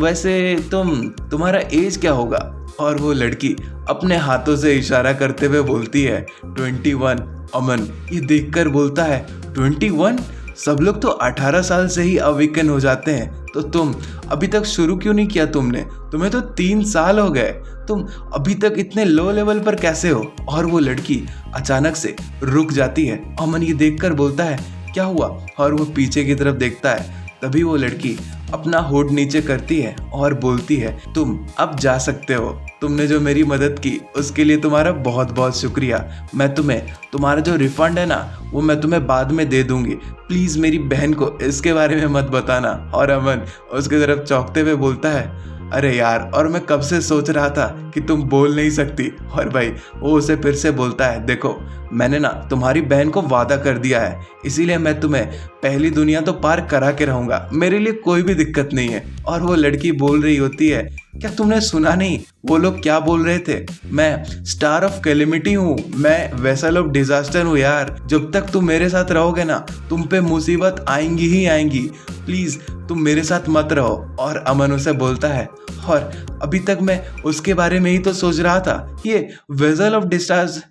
वैसे तुम्हारा एज क्या होगा? और वो लड़की अपने हाथों से इशारा करते हुए बोलती है, 21। अमन ये देखकर बोलता है, 21? सब लोग तो 18 साल से ही अवेकन हो जाते हैं, तो तुम अभी तक शुरू क्यों नहीं किया तुमने? तुम्हें तो 3 साल हो गए, तुम अभी तक इतने लो लेवल पर कैसे हो? और वो लड़की अचानक से रुक जाती है। अमन ये देखकर बोलता है, क्या हुआ? और वो पीछे की तरफ देखता है। तभी वो लड़की अपना होठ नीचे करती है और बोलती है, तुम अब जा सकते हो। तुमने जो मेरी मदद की उसके लिए तुम्हारा बहुत बहुत शुक्रिया। मैं तुम्हें तुम्हारा जो रिफंड है ना वो मैं तुम्हें बाद में दे दूंगी। प्लीज़ मेरी बहन को इसके बारे में मत बताना। और अमन उसकी तरफ चौंकते हुए बोलता है, अरे यार, और मैं कब से सोच रहा था कि तुम बोल नहीं सकती। और भाई वो उसे फिर से बोलता है, देखो मैंने ना तुम्हारी बहन को वादा कर दिया है, इसीलिए मैं तुम्हें पहली दुनिया तो पार करा के रहूंगा, मेरे लिए कोई भी दिक्कत नहीं है। और वो लड़की बोल रही होती है, क्या तुमने सुना नहीं वो लोग क्या बोल रहे थे? मैं स्टार ऑफ कैलेमिटी हूँ, मैं वेसल ऑफ डिजास्टर हूँ यार। जब तक तुम मेरे साथ रहोगे ना तुम पे मुसीबत आएंगी ही आएंगी, प्लीज तुम मेरे साथ मत रहो। और अमन उसे बोलता है, और अभी तक मैं उसके बारे में ही तो सोच रहा था, ये वेसल ऑफ डिजास्टर,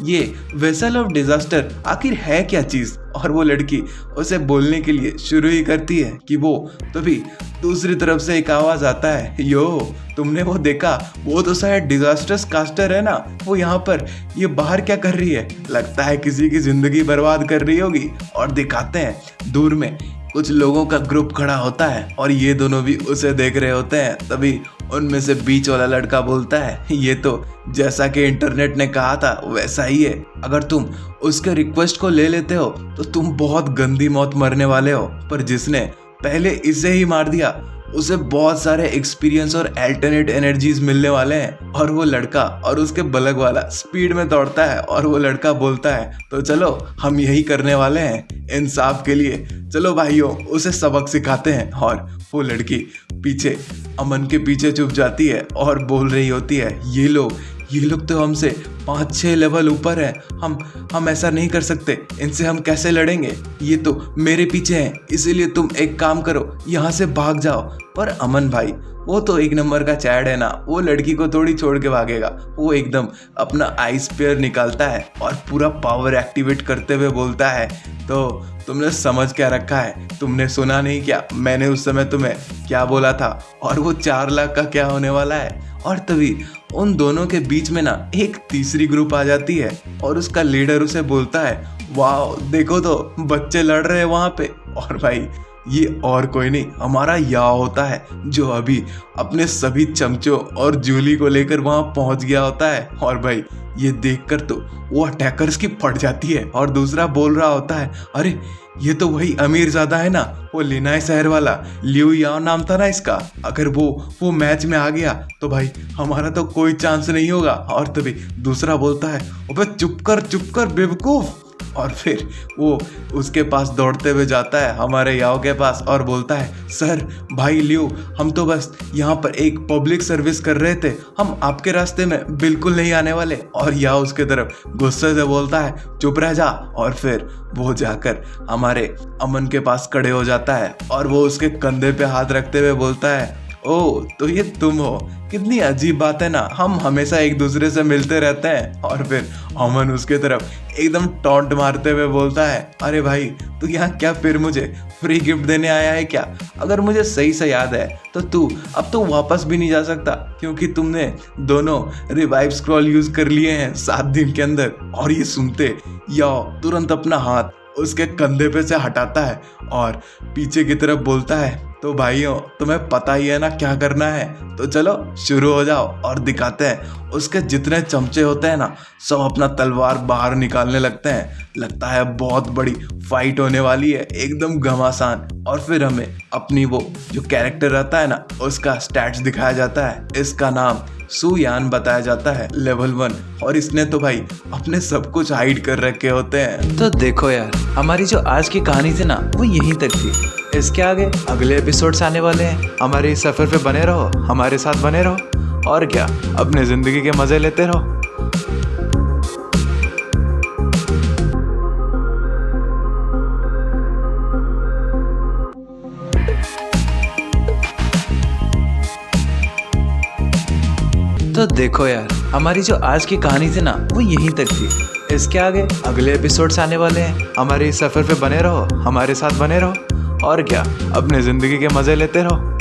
ये वेसल ऑफ डिजास्टर आखिर है क्या चीज? और वो लड़की उसे बोलने के लिए शुरू ही करती है कि वो तभी दूसरी तरफ से एक आवाज आता है, यो तुमने वो देखा? वो तो शायद डिजास्टर्स कास्टर है ना, वो यहाँ पर ये बाहर क्या कर रही है? लगता है किसी की जिंदगी बर्बाद कर रही होगी। और दिखाते हैं दूर में कुछ लोगों का ग्रुप खड़ा होता है और ये दोनों भी उसे देख रहे होते हैं। तभी उनमें से बीच वाला लड़का बोलता है, ये तो जैसा कि इंटरनेट ने कहा था वैसा ही है, अगर तुम उसके रिक्वेस्ट को ले लेते हो तो तुम बहुत गंदी मौत मरने वाले हो। पर जिसने पहले इसे ही मार दिया उसे बहुत सारे एक्सपीरियंस और अल्टरनेट एनर्जीज मिलने वाले हैं। और वो लड़का और उसके बलग वाला स्पीड में दौड़ता है और वो लड़का बोलता है, तो चलो हम यही करने वाले हैं इंसाफ के लिए, चलो भाइयों उसे सबक सिखाते हैं। और वो लड़की पीछे अमन के पीछे छुप जाती है और बोल रही होती है, ये लोग तो हमसे 5-6 लेवल ऊपर है, हम ऐसा नहीं कर सकते, इनसे हम कैसे लड़ेंगे? ये तो मेरे पीछे हैं, इसीलिए तुम एक काम करो, यहाँ से भाग जाओ। पर अमन भाई वो तो एक नंबर का चैड है ना, वो लड़की को थोड़ी छोड़ के भागेगा। वो एकदम अपना आइस पेयर निकालता है और पूरा पावर एक्टिवेट करते हुए बोलता है, तो तुमने समझ क्या रखा है? तुमने सुना नहीं क्या मैंने उस समय तुम्हें क्या बोला था? और वो 4 लाख का क्या होने वाला है? और तभी उन दोनों के बीच में ना एक तीसरी ग्रुप आ जाती है और उसका लीडर उसे बोलता है, वाह देखो तो बच्चे लड़ रहे हैं वहां पे। और भाई ये और कोई नहीं हमारा याओ होता है, जो अभी अपने सभी चमचों और जूली को लेकर वहां पहुंच गया होता है। और भाई ये देखकर तो वो अटैकर्स की फट जाती है और दूसरा बोल रहा होता है, अरे ये तो वही अमीर ज़्यादा है ना, वो लिनाई शहर वाला, लियू याओ नाम था ना इसका। अगर वो मैच में आ गया तो भाई हमारा तो कोई चांस नहीं होगा। और तभी दूसरा बोलता है, अबे चुप कर बेवकूफ। और फिर वो उसके पास दौड़ते हुए जाता है हमारे याओ के पास और बोलता है, सर भाई लियो, हम तो बस यहाँ पर एक पब्लिक सर्विस कर रहे थे, हम आपके रास्ते में बिल्कुल नहीं आने वाले। और याओ उसके तरफ गुस्से से बोलता है, चुप रह जा। और फिर वो जाकर हमारे अमन के पास खड़े हो जाता है और वो उसके कंधे पे हाथ रखते हुए बोलता है, ओ तो ये तुम हो, कितनी अजीब बात है ना, हम हमेशा एक दूसरे से मिलते रहते हैं। और फिर अमन उसके तरफ एकदम टॉन्ट मारते हुए बोलता है, अरे भाई तू यहाँ क्या फिर मुझे फ्री गिफ्ट देने आया है क्या? अगर मुझे सही से याद है तो तू अब तो वापस भी नहीं जा सकता, क्योंकि तुमने दोनों रिवाइव स्क्रॉल यूज कर लिए हैं 7 दिन के अंदर। और ये सुनते याओ तुरंत अपना हाथ उसके कंधे पे से हटाता है और पीछे की तरफ बोलता है, तो भाइयों तुम्हें पता ही है ना क्या करना है, तो चलो शुरू हो जाओ। और दिखाते हैं उसके जितने चमचे होते हैं ना, सब अपना तलवार बाहर निकालने लगते हैं। लगता है बहुत बड़ी फाइट होने वाली है, एकदम घमासान। और फिर हमें अपनी वो जो कैरेक्टर रहता है ना, उसका स्टैट्स दिखाया जाता है। इसका नाम सुयान बताया जाता है, लेवल 1। और इसने तो भाई अपने सब कुछ हाइड कर रखे होते हैं। तो देखो यार, हमारी जो आज की कहानी थी ना, वो यहीं तक थी। इसके आगे अगले एपिसोड्स आने वाले हैं। हमारे इस सफ़र पे बने रहो, हमारे साथ बने रहो, और क्या, अपने ज़िंदगी के मज़े लेते रहो। तो देखो यार, हमारी जो आज की कहानी थी ना, वो यहीं तक थी। इसके आगे अगले एपिसोड्स आने वाले हैं। हमारे इस सफ़र पे बने रहो, हमारे साथ बने रहो, और क्या, अपने ज़िंदगी के मज़े लेते रहो।